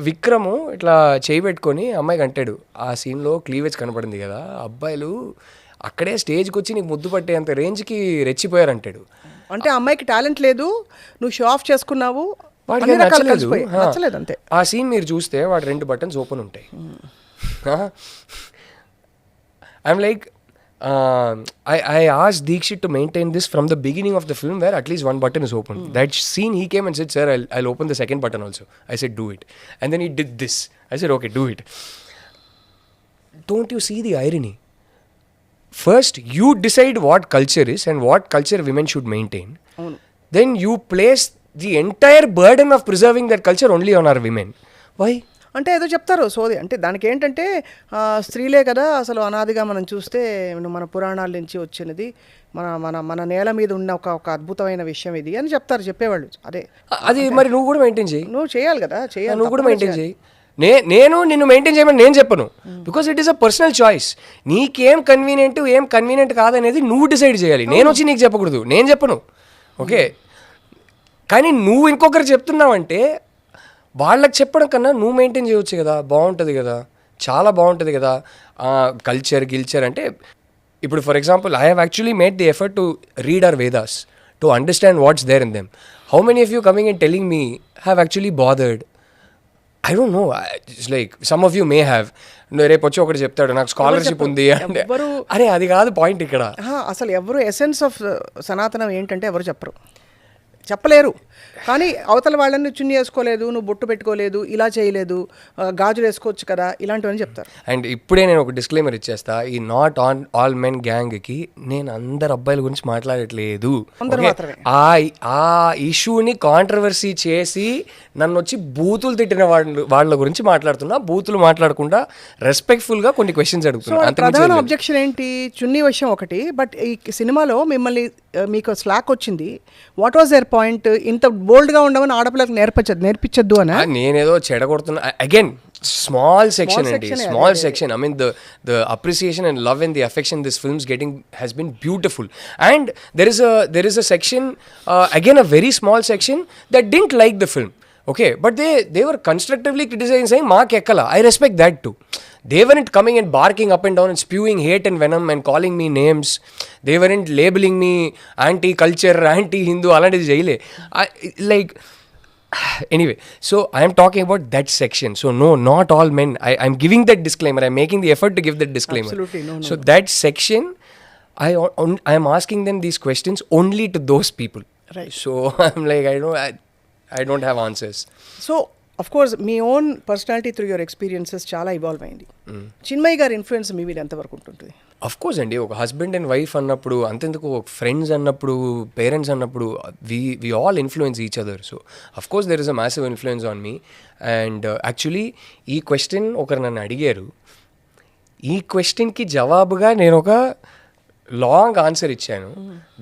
విక్రము ఇట్లా చేయి పెట్టుకొని అమ్మాయికి అంటాడు. ఆ సీన్లో క్లీవేజ్ కనపడింది కదా, అబ్బాయిలు అక్కడే స్టేజ్కి వచ్చి నీకు ముద్దు పట్టేంత రేంజ్కి రెచ్చిపోయారంటాడు. అంటే అమ్మాయికి టాలెంట్ లేదు, నువ్వు షో ఆఫ్ చేసుకున్నావు, వాడికి నచ్చలేదు అంతే. ఆ సీన్ మీరు చూస్తే వాడు 2 buttons ఓపెన్ ఉంటాయి. I'm like, I asked Deekshit to maintain this from the beginning of the film where at least 1 button is open. That scene he came and said, sir, I'll open the second button also. I said, do it. And then he did this. I said, okay, do it. Don't you see the irony? First, you decide what culture is and what culture women should maintain. Then you place the entire burden of preserving that culture only on our women. Why? అంటే ఏదో చెప్తారు సోది. అంటే దానికి ఏంటంటే స్త్రీలే కదా అసలు అనాదిగా మనం చూస్తే మన పురాణాల నుంచి వచ్చినది, మన మన మన నేల మీద ఉన్న ఒక అద్భుతమైన విషయం ఇది అని చెప్పేవాళ్ళు. అది మరి నువ్వు కూడా మెయింటైన్ చేయి. నువ్వు చేయాలి కదా, చేయాలి. నువ్వు కూడా మెయింటైన్ చేయి. నేను నిన్ను మెయింటైన్ చేయమని నేను చెప్పను. Because it is a personal choice. నీకేం కన్వీనియంట్, ఏం కన్వీనియంట్ కాదనేది నువ్వు డిసైడ్ చేయాలి. నేను వచ్చి నీకు చెప్పకూడదు, నేను చెప్పను. ఓకే, కానీ నువ్వు ఇంకొకరు చెప్తున్నావంటే వాళ్ళకి చెప్పడం కన్నా నువ్వు మెయింటైన్ చేయవచ్చు కదా, బాగుంటుంది కదా, చాలా బాగుంటుంది కదా. కల్చర్ అంటే ఇప్పుడు for example I have actually made the effort to read our Vedas to understand what's there in them. How many of you coming and telling me have actually bothered? I don't know. It's like some of you may have. రేపు వచ్చి ఒకటి చెప్తాడు నాకు scholarship ఉంది అంటే, అరే అది కాదు పాయింట్ ఇక్కడ. అసలు ఎవరు ఎసెన్స్ ఆఫ్ సనాతనం ఏంటంటే ఎవరు చెప్పలేరు. కానీ అవతల వాళ్ళని చున్నీ వేసుకోలేదు, నువ్వు బొట్టు పెట్టుకోలేదు, ఇలా చేయలేదు, గాజులు వేసుకోవచ్చు కదా, ఇలాంటివన్నీ చెప్తారు. అండ్ ఇప్పుడే నేను ఒక డిస్క్లైమర్ ఇచ్చేస్తా, ఈ నాట్ ఆన్ ఆల్ మెన్ గ్యాంగ్కి నేను అందరు అబ్బాయిల గురించి మాట్లాడట్లేదు. ఆ ఇష్యూని కాంట్రవర్సీ చేసి నన్ను వచ్చి బూతులు తిట్టిన వాళ్ళ గురించి మాట్లాడుతున్నా. బూతులు మాట్లాడకుండా రెస్పెక్ట్ఫుల్గా కొన్ని క్వశ్చన్స్ అడుగుతున్నా. ప్రధాన అబ్జెక్షన్ ఏంటి? చున్నీ విషయం ఒకటి. బట్ ఈ సినిమాలో మిమ్మల్ని మీకు స్లాక్ వచ్చింది. What was their point? ఇంత బోల్డ్గా ఉండమని ఆడపిల్లలకు నేర్పించద్దు అని నేనేదో చెడగొడుతున్నా. అగైన్ స్మాల్ సెక్షన్ అండి, small section. I mean the appreciation and love and the affection this film's getting has been beautiful. And there is a section, again a very small section, that didn't like the film. Okay, but they were constructively criticizing, saying maak ekkala. I respect that too. They weren't coming and barking up and down and spewing hate and venom and calling me names. They weren't labeling me anti-culture, anti-Hindu, alantidi cheyile. Like, anyway, so I am talking about that section. So no, not all men. I'm giving that disclaimer. I'm making the effort to give that disclaimer. Absolutely, no. So that section, I am asking them these questions only to those people. Right. So I'm like, I don't have answers. So of course me own personality through your experiences చాలా evolve అయింది. చిన్మయి గారి influence మీ మీద ఎంతవరకు ఉంటుంది? Of course అండి, ఒక husband and wife అన్నప్పుడు, అంతెందుకు ఫ్రెండ్స్ అన్నప్పుడు, పేరెంట్స్ అన్నప్పుడు, we all influence each other. So of course there is a massive influence on me. And actually ఈ క్వశ్చన్ ఒకరు నన్ను అడిగారు. ఈ క్వశ్చన్కి జవాబుగా నేను ఒక లాంగ్ ఆన్సర్ ఇచ్చాను.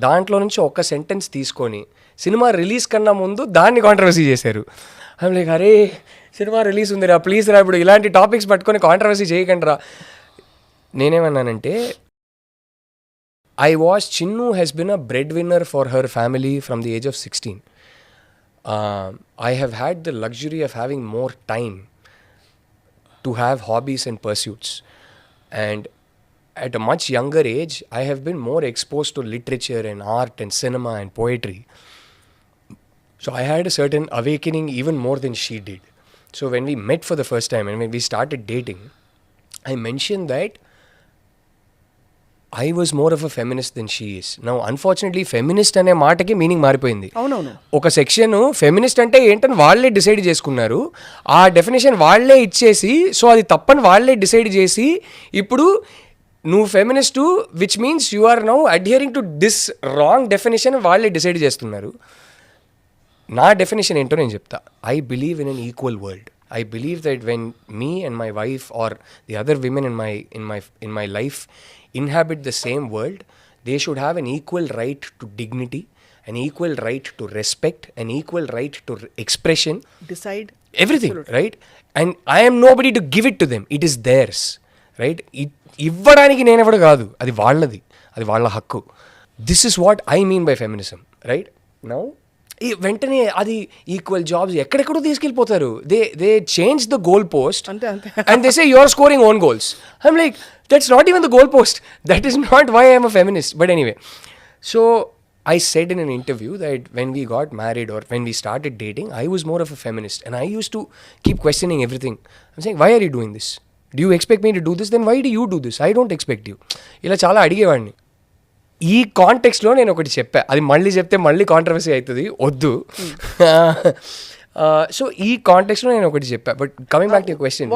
దాంట్లో నుంచి ఒక సెంటెన్స్ తీసుకొని సినిమా రిలీజ్ కన్నా ముందు దాన్ని కాంట్రవర్సీ చేశారు. ఐమ్ లైక్, అరే సినిమా రిలీజ్ ఉంది రా, ప్లీజ్ రా, ఇప్పుడు ఇలాంటి టాపిక్స్ పట్టుకొని కాంట్రవర్సీ చేయకండి రా. నేనేమన్నానంటే, Chinnu has been a breadwinner for her family from the age of 16. I have had the luxury of having more time to have hobbies and pursuits. And at a much younger age, I have been more exposed to literature and art and cinema and poetry. So I had a certain awakening even more than she did. So when we met for the first time and when we started dating, I mentioned that I was more of a feminist than she is. Now, unfortunately, feminist అనే మాటకి meaning మారిపోయింది. అవునవును. ఒక section feminist అంటే ఏంటని వాళ్ళే decide చేసుకున్నారు. ఆ డెఫినేషన్ వాళ్ళే ఇచ్చేసి, సో అది తప్పని వాళ్ళే డిసైడ్ చేసి, ఇప్పుడు నువ్వు feminist which means you are now adhering to this wrong definition వాళ్ళే డిసైడ్ చేస్తున్నారు. నా డెఫినేషన్ ఏంటో నేను చెప్తా. I believe in an equal world. I believe that when me and my wife or the other women in my life inhabit the same world, they should have an equal right to dignity, an equal right to respect, an equal right to expression, Decide everything. Absolutely. Right? And I am nobody to give it to them. It is theirs. Right? ఇవ్వడానికి నేను ఎవడు కాదు, అది వాళ్ళది, అది వాళ్ళ హక్కు. This is what I mean by feminism. Right? Now ఈ వెంటనే అది ఈక్వల్ జాబ్స్ ఎక్కడెక్కడో తీసుకెళ్ళిపోతారు. They change the goal post and they say you are scoring own goals. I'm like that's not even the goal post. That is not why I'm a feminist. But anyway, so I said in an interview that when we got married or when we started dating, I was more of a feminist and I used to keep questioning everything. I'm saying, why are you doing this? Do you expect me to do this? Then why do you do this? I don't expect you. ఇలా చాలా అడిగేవాడిని. ఈ కాంటెక్స్లో నేను ఒకటి చెప్పా, అది మళ్ళీ చెప్తే మళ్ళీ కాంట్రవర్సీ అవుతుంది, వద్దు. సో ఈ కాంటెక్స్లో నేను ఒకటి చెప్పా. But coming back to your question,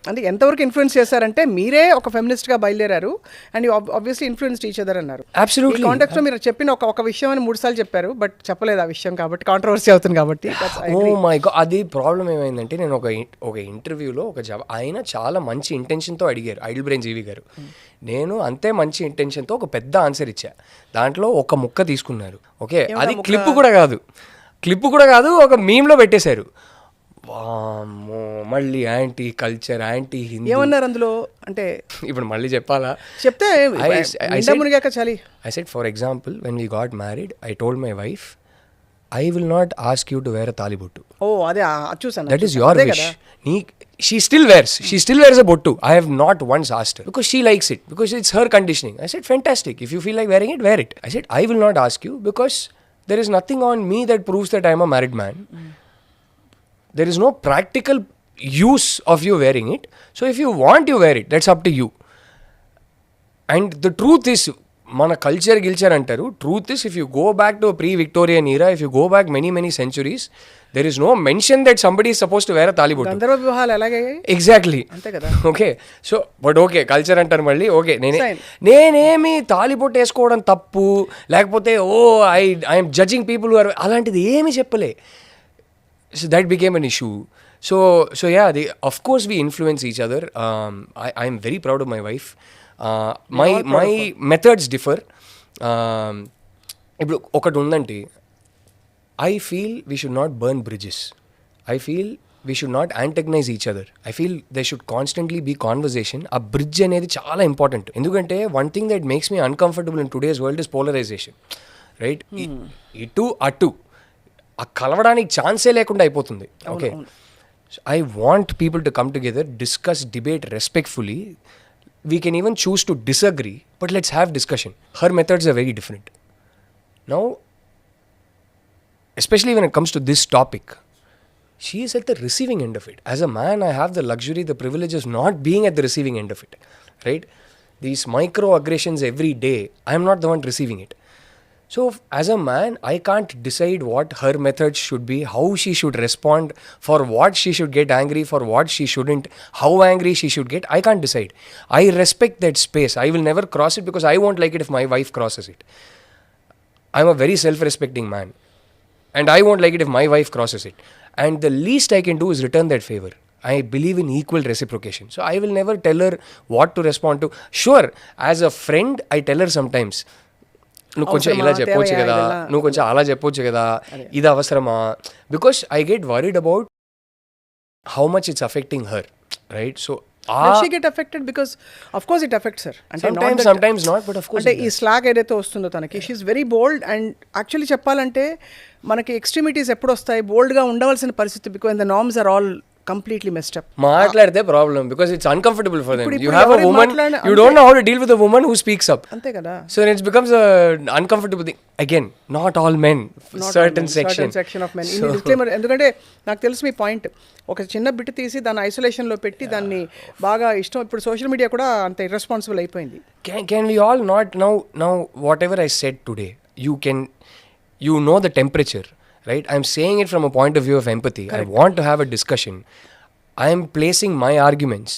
అంటే ఎంతవరకు ఇన్ఫ్లుయెన్స్ చేశారంటే మీరే ఒక ఫెమినిస్ట్గా బయలుదేరారు and obviously influence each other అన్నారు. అబ్సల్యూట్లీ. కాంటెక్స్లో మీరు చెప్పిన ఒక విషయం అని 3 సార్లు చెప్పారు, బట్ చెప్పలేదు ఆ విషయం, కాబట్టి కాంట్రవర్సీ అవుతుంది కాబట్టి. ఓ మై గాడ్, అది ప్రాబ్లం ఏమైందంటే నేను ఒక ఇంటర్వ్యూలో ఆయన చాలా మంచి ఇంటెన్షన్తో అడిగారు, ఐడిల్ బ్రెయిన్ జీవి గారు. నేను అంతే మంచి ఇంటెన్షన్తో ఒక పెద్ద ఆన్సర్ ఇచ్చా. దాంట్లో ఒక ముక్క తీసుకున్నారు. ఓకే, అది క్లిప్ కూడా కాదు, ఒక మీమ్లో పెట్టేశారు. వామ్మో, మళ్ళీ యాంటీ కల్చర్, యాంటీ హిందీ ఏమన్నారు అందులో? అంటే ఇప్పుడు మళ్ళీ చెప్పాలా? చెప్తే I said, for example, when we got married, I told my wife, I will not ask you to wear a talibottu. Oh, అదే చూసాను. That is your wish. She still wears a bottu. I have not once asked her because she likes it, because it's her conditioning. I said, fantastic. If you feel like wearing it, wear it. I said, I will not ask you because there is nothing on me that proves that I am a married man. There is no practical use of you wearing it. So if you want, you wear it. That's up to you. And the truth is, మన culture అంటారు. Truth is, if you go back to pre Victorian era, if you go back many centuries, there is no mention that somebody is suppose to wear a talibottu. గంధర్వ వివాహాలు అలాగే. Exactly. అంతే కదా. Okay, so but okay, culture అంటారు మళ్ళీ. Okay, నేనేమి తాలిబొట్టు వేసుకోవడం తప్పు, లేకపోతే I'm judging people who are, అలాంటిది ఏమీ చెప్పలే. So that became an issue. So yeah, of course we influence each other. I am very proud of my wife. My methods differ. ఇప్పుడు ఒకటి ఉందంటే, I feel we should not burn bridges. I feel we should not antagonize each other. I feel there should constantly be conversation. A bridge అనేది చాలా important. ఎందుకంటే one thing that makes me uncomfortable in today's world is polarization. Right? ఇటు అటు ఆ కలవడానికి ఛాన్సే లేకుండా అయిపోతుంది. Okay, I want people to come together, discuss, debate respectfully. We can even choose to disagree, but let's have discussion. Her methods are very different. Now, especially when it comes to this topic, she is at the receiving end of it. As a man, I have the luxury, the privilege of not being at the receiving end of it. Right? These microaggressions every day, I am not the one receiving it. So, as a man, I can't decide what her methods should be, how she should respond, for what she should get angry, for what she shouldn't, how angry she should get. I can't decide. I respect that space. I will never cross it because I won't like it if my wife crosses it. I'm a very self-respecting man. And I won't like it if my wife crosses it. And the least I can do is return that favor. I believe in equal reciprocation. So, I will never tell her what to respond to. Sure, as a friend, I tell her sometimes, నువ్వు కొంచెం ఇలా చెప్పొచ్చు కదా, నువ్వు కొంచెం అలా చెప్పొచ్చు కదా, ఇది అవసరమా? Because I get worried about how much it's affecting her. Right? So she get affected because of course it affects her. అంటే sometimes not, but of course అంటే ఈ స్లాగ్ ఏదైతే వస్తుందో తనకి, she is very bold. And actually చెప్పాలంటే మనకి extremities ఎప్పుడు వస్తాయి, బోల్డ్గా ఉండవలసిన పరిస్థితి, because the norms are all completely messed up. మాట్లాడితే problem because it's uncomfortable for them. ఇప్పుడు యూ హ్యావ్ అ ఎవరేం వుమన్, మాట్లాడినా you don't know how to deal with a woman who speaks up. అంతే కదా. So it's becomes a uncomfortable thing. Again not all men, certain section of men. Disclaimer, ఎందుకంటే నాకు తెలుసు మీ point. ఒక చిన్న bit తీసి దాన్ని ఐసోలేషన్లో పెట్టి దాన్ని బాగా ఇష్టం. ఇప్పుడు సోషల్ మీడియా కూడా అంత ఇర్రెస్పాన్సిబుల్ అయిపోయింది. Can we all not now whatever I said today, you know the temperature, right? I'm saying it from a point of view of empathy. Correct. I want to have a discussion. I am placing my arguments.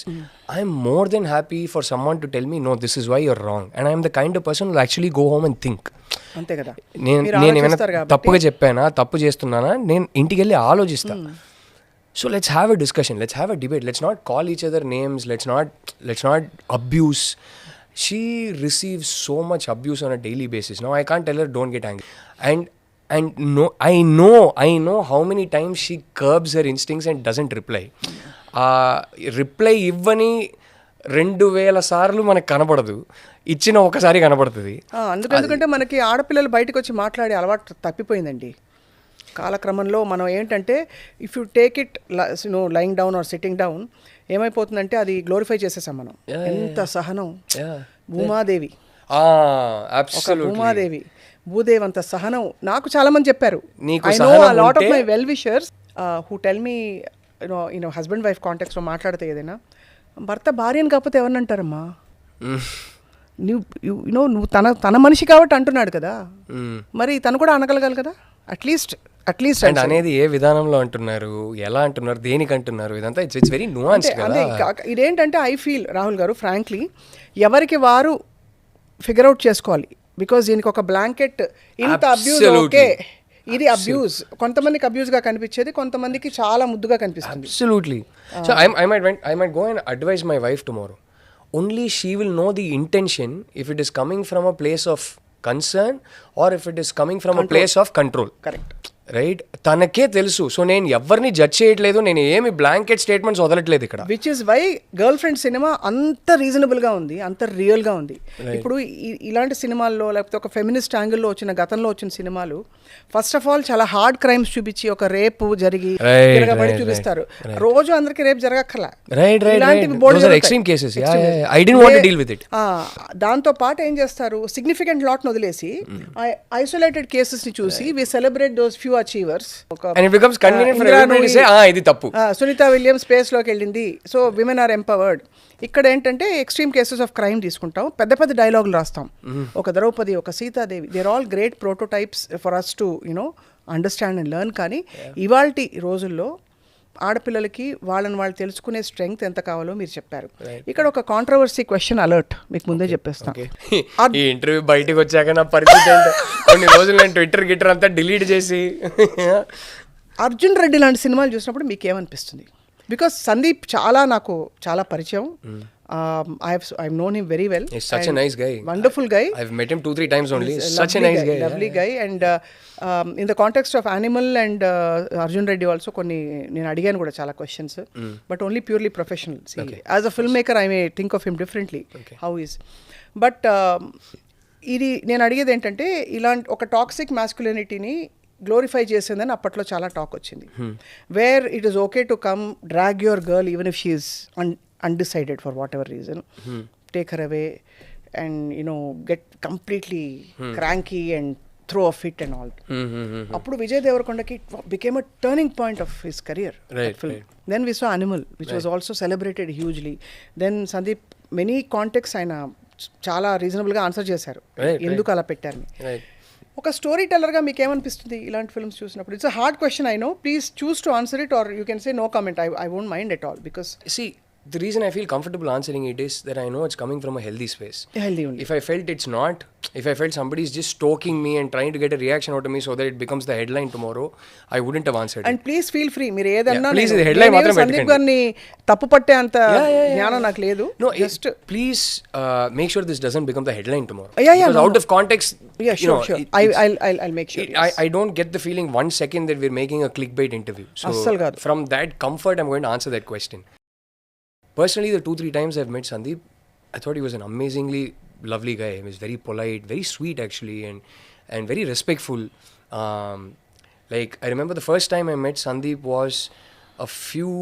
I'm more than happy for someone to tell me, no, this is why you're wrong. And I'm the kind of person who will actually go home and think. అంతే కదా. నేను ఏమైనా తప్పుగా చెప్పానా, తప్పు చేస్తున్నానా, నేను ఇంటికి వెళ్ళి ఆలోచిస్తా. So let's have a discussion, let's have a debate, let's not call each other names, let's not abuse. She receives so much abuse on a daily basis. Now I can't tell her don't get angry. And no, I know how many times she curbs her instincts and doesn't reply. Reply ఇవ్వని 2000 సార్లు మనకు కనపడదు, ఇచ్చిన ఒకసారి కనపడుతుంది. ఎందుకంటే మనకి ఆడపిల్లలు బయటకు వచ్చి మాట్లాడే అలవాటు తప్పిపోయిందండి కాలక్రమంలో. మనం ఏంటంటే if you take it lying down or sitting down, ఏమైపోతుందంటే అది గ్లోరిఫై చేసేసాం మనం. ఎంత సహనం. భూమాదేవి, భూమాదేవి, భూదేవి అంత సహనం. నాకు చాలా మంది చెప్పారు. I know a lot of my well wishers who tell me husband wife కాంటాక్ట్స్లో మాట్లాడితే ఏదైనా భర్త భార్యని కాకపోతే ఎవరిని అంటారమ్మా? నువ్వు తన మనిషి కాబట్టి అంటున్నాడు కదా, మరి తను కూడా అనగలగాలి కదా అట్లీస్ట్. అండ్ అనేది ఏ విధానంలో అంటున్నారు, ఎలా అంటున్నారు, దేనికి అంటున్నారు, ఇదంతా ఇట్స్ వెరీ న్యూయాన్స్ కదా. ఇదేంటంటే ఐ ఫీల్ రాహుల్ గారు ఫ్రాంక్లీ ఎవరికి వారు ఫిగర్ అవుట్ చేసుకోవాలి. బికాజ్ దీనికి ఒక బ్లాంకెట్ ఇంత అబ్యూజ్, ఓకే ఇది అబ్యూజ్, కొంతమందికి అబ్యూజ్గా కనిపించేది, కొంతమందికి చాలా ముద్దుగా కనిపిస్తుంది. Absolutely. So I might go and advise my wife tomorrow. Only she will know the intention, if it is coming from a place of concern or if it is coming from a place of control. Correct. Right, తనకే తెలుసు. So నేను ఎవరిని judge చేయట్లేదు, నేను ఏమి blanket statements వదలట్లేదు ఇక్కడ. Which is why Girlfriend cinema అంత రీజనబుల్గా ఉంది, అంత రియల్గా ఉంది. ఇప్పుడు ఇలాంటి సినిమాల్లో లేకపోతే ఒక ఫెమినిస్ట్ యాంగిల్లో వచ్చిన గతంలో వచ్చిన సినిమాలు ఫస్ట్ ఆఫ్ ఆల్ చాలా హార్డ్ క్రైమ్స్ చూపించి ఒక రేపు జరిగి తిరగబడి చూపిస్తారు. రోజు అందరికి రేపు జరగక్కర్లా. దాంతో పాటు ఏం చేస్తారు, సిగ్నిఫికెంట్ లాట్ ని వదిలేసి ఐసోలేటెడ్ కేసెస్ ని చూసి we celebrate those few achievers. ఇది తప్పు. సునీత విలియమ్స్ స్పేస్ లోకి వెళ్ళింది, సో విమెన్ ఆర్ ఎంపవర్డ్. ఇక్కడ ఏంటంటే ఎక్స్ట్రీమ్ కేసెస్ ఆఫ్ క్రైమ్ తీసుకుంటాం, పెద్ద పెద్ద డైలాగులు రాస్తాం. ఒక ద్రౌపది, ఒక Sitadevi, they are all great prototypes for us to understand and learn. కానీ ఇవాల్టి రోజుల్లో ఆడపిల్లలకి వాళ్ళని వాళ్ళు తెలుసుకునే స్ట్రెంగ్త్ ఎంత కావాలో మీరు చెప్పారు. ఇక్కడ ఒక కాంట్రవర్సీ క్వశ్చన్ అలర్ట్ మీకు ముందే చెప్పేస్తాను. ఈ ఇంటర్వ్యూ బయటకు వచ్చాక నా పరిస్థితి కొన్ని రోజులు నేను ట్విట్టర్ అంతా డిలీట్ చేసి అర్జున్ రెడ్డి లాంటి సినిమాలు చూసినప్పుడు మీకు ఏమనిపిస్తుంది? బికాస్ సందీప్ నాకు చాలా పరిచయం. I've known him very well. He's such a nice guy. Wonderful guy. I've met him 2-3 times only. Such a nice guy. Lovely guy. And in the context of Animal and Arjun Reddy also నేను అడిగాను కూడా చాలా questions, but only purely professional. See, as a filmmaker I may think of him differently. How is but ఇది నేను అడిగేది ఏంటంటే, ఇలాంటి ఒక టాక్సిక్ మాస్కులినిటీని గ్లోరిఫై చేసిందని అప్పట్లో చాలా టాక్ వచ్చింది. Where it is okay to come drag your girl even if she is undecided for whatever reason, take her away and get completely cranky and throw a fit and all. Appudu Vijay Devarkondaki became a turning point of his career, that film. Then we saw Animal, which was also celebrated hugely. Then Sandeep many contexts aina చాలా రీజనబుల్గా answer చేశారు ఎందుకు అలా పెట్టారని. ఒక story టెల్లర్గా మీకు ఏమనిపిస్తుంది ఇలాంటి ఫిల్మ్స్ చూసినప్పుడు? It's a hard question, I know. Please choose to answer it or you can say no comment. I won't mind at all because see, the reason I feel comfortable answering it is that I know it's coming from a healthy space. Healthy only. If I felt it's not, if I felt somebody is just stoking me and trying to get a reaction out of me so that it becomes the headline tomorrow, I wouldn't have answered and it. Please feel free. మీరు ఏదన్నా please the headline మాత్రం పెట్టండి. సందీప్ గారిని తప్పు పట్టే అంత జ్ఞానం నాకు లేదు. No, just please make sure this doesn't become the headline tomorrow. Because out of context, sure. I'll make sure. I don't get the feeling 1 second that we're making a clickbait interview. So from that comfort I'm going to answer that question. Personally, the 2-3 times I've met Sandeep, I thought he was an amazingly lovely guy. He was very polite, very sweet actually, and very respectful. Like I remember the first time I met Sandeep was a few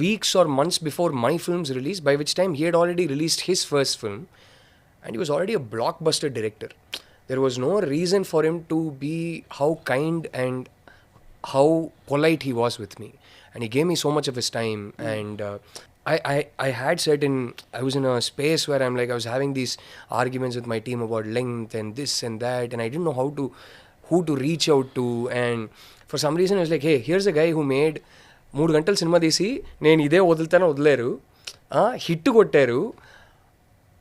weeks or months before my film's release, by which time he had already released his first film and he was already a blockbuster director. There was no reason for him to be how kind and how polite he was with me, and he gave me so much of his time. And I had certain, I was in a space where I'm like, I was having these arguments with my team about length and this and that, and I didn't know who to reach out to. And for some reason I was like, hey, here's a guy who made 3 గంటల cinema తీసి నేను ఇదే వదులుతానో వదిలేరు, hit కొట్టారు,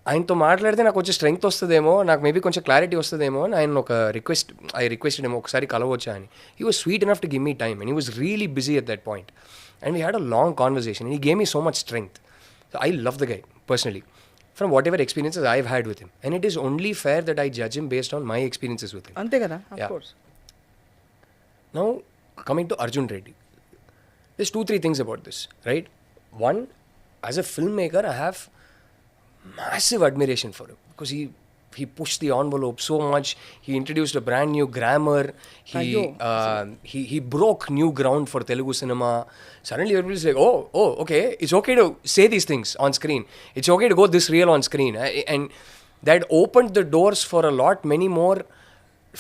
ఆయనతో మాట్లాడితే నాకు కొంచెం strength వస్తుందేమో, నాకు మేబీ కొంచెం క్లారిటీ వస్తుందేమో అని ఆయన ఒక రిక్వెస్టెడ్ ఏమో ఒకసారి కలవచ్చా అని. He was sweet enough to give me time and he was really busy at that point and we had a long conversation and he gave me so much strength. So I love the guy personally from whatever experiences I've had with him, and it is only fair that I judge him based on my experiences with him. Ante kada, of course. Now coming to Arjun Reddy, there's 2-3 things about this, right? One, as a filmmaker I have massive admiration for him because he pushed the envelope so much. He introduced a brand new grammar. He broke new ground for Telugu cinema. Suddenly everybody's like, oh, okay, it's okay to say these things on screen. It's okay to go this real on screen. And that opened the doors for a lot many more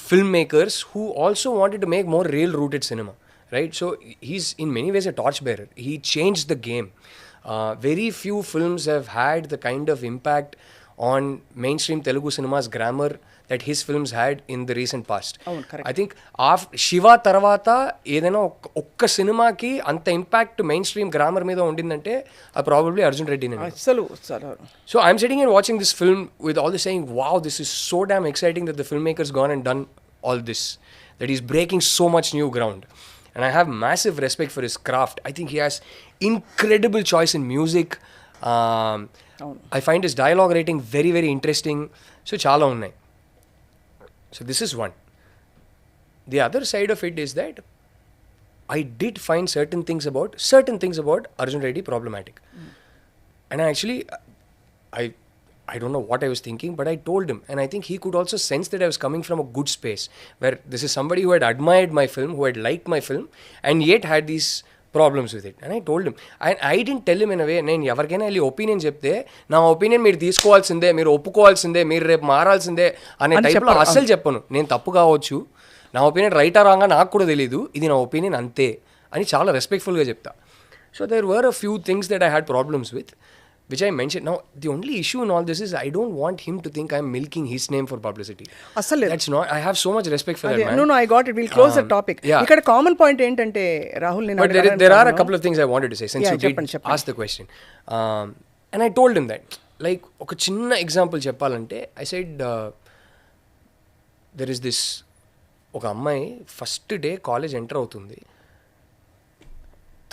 filmmakers who also wanted to make more real-rooted cinema, right? So he's in many ways a torchbearer. He changed the game. Very few films have had the kind of impact on mainstream Telugu cinema's grammar that his films had in the recent past. I think Shiva tarvata ఏదైనా ఒక్క సినిమాకి అంత impact main stream grammar మీద ఉండిందంటే అది probably Arjun Reddy. So I'm sitting and watching this film with all this saying, wow, this is so damn exciting that the film makers gone and done all this, that is breaking so much new ground. And I have massive respect for his craft. I think he has incredible choice in music. I find his dialogue writing very, very interesting. So chala unnai. So this is one. The other side of it is that I did find certain things about Arjun Reddy problematic. And I don't know what I was thinking, but I told him, and I think he could also sense that I was coming from a good space, where this is somebody who had admired my film, who had liked my film, and yet had these problems with it. And I told him, I didn't tell him in a way, నేను ఎవరికైనా వెళ్ళి opinion చెప్తే నా opinion మీరు తీసుకోవాల్సిందే, మీరు ఒప్పుకోవాల్సిందే, మీరు రేపు మారాల్సిందే అనే టైప్లో అస్సలు చెప్పను. నేను తప్పు కావచ్చు, నా ఒపీనియన్ రైటా రాంగా నాకు కూడా తెలియదు, ఇది నా ఒపీనియన్ అంతే అని చాలా రెస్పెక్ట్ఫుల్గా చెప్తా. So there were a few things that I had problems with, which I mentioned. Now, the only issue in all this is I don't want him to think I'm milking his name for publicity. That's not. I have so much respect for that man. No, I got it. We'll close the topic. Ikkada common point entante Rahul nenu. But there are a couple of things I wanted to say since you did ask the question. And I told him that, like, oka chinna example cheppalante, I said there is this oka ammayi first day college enter avutundi.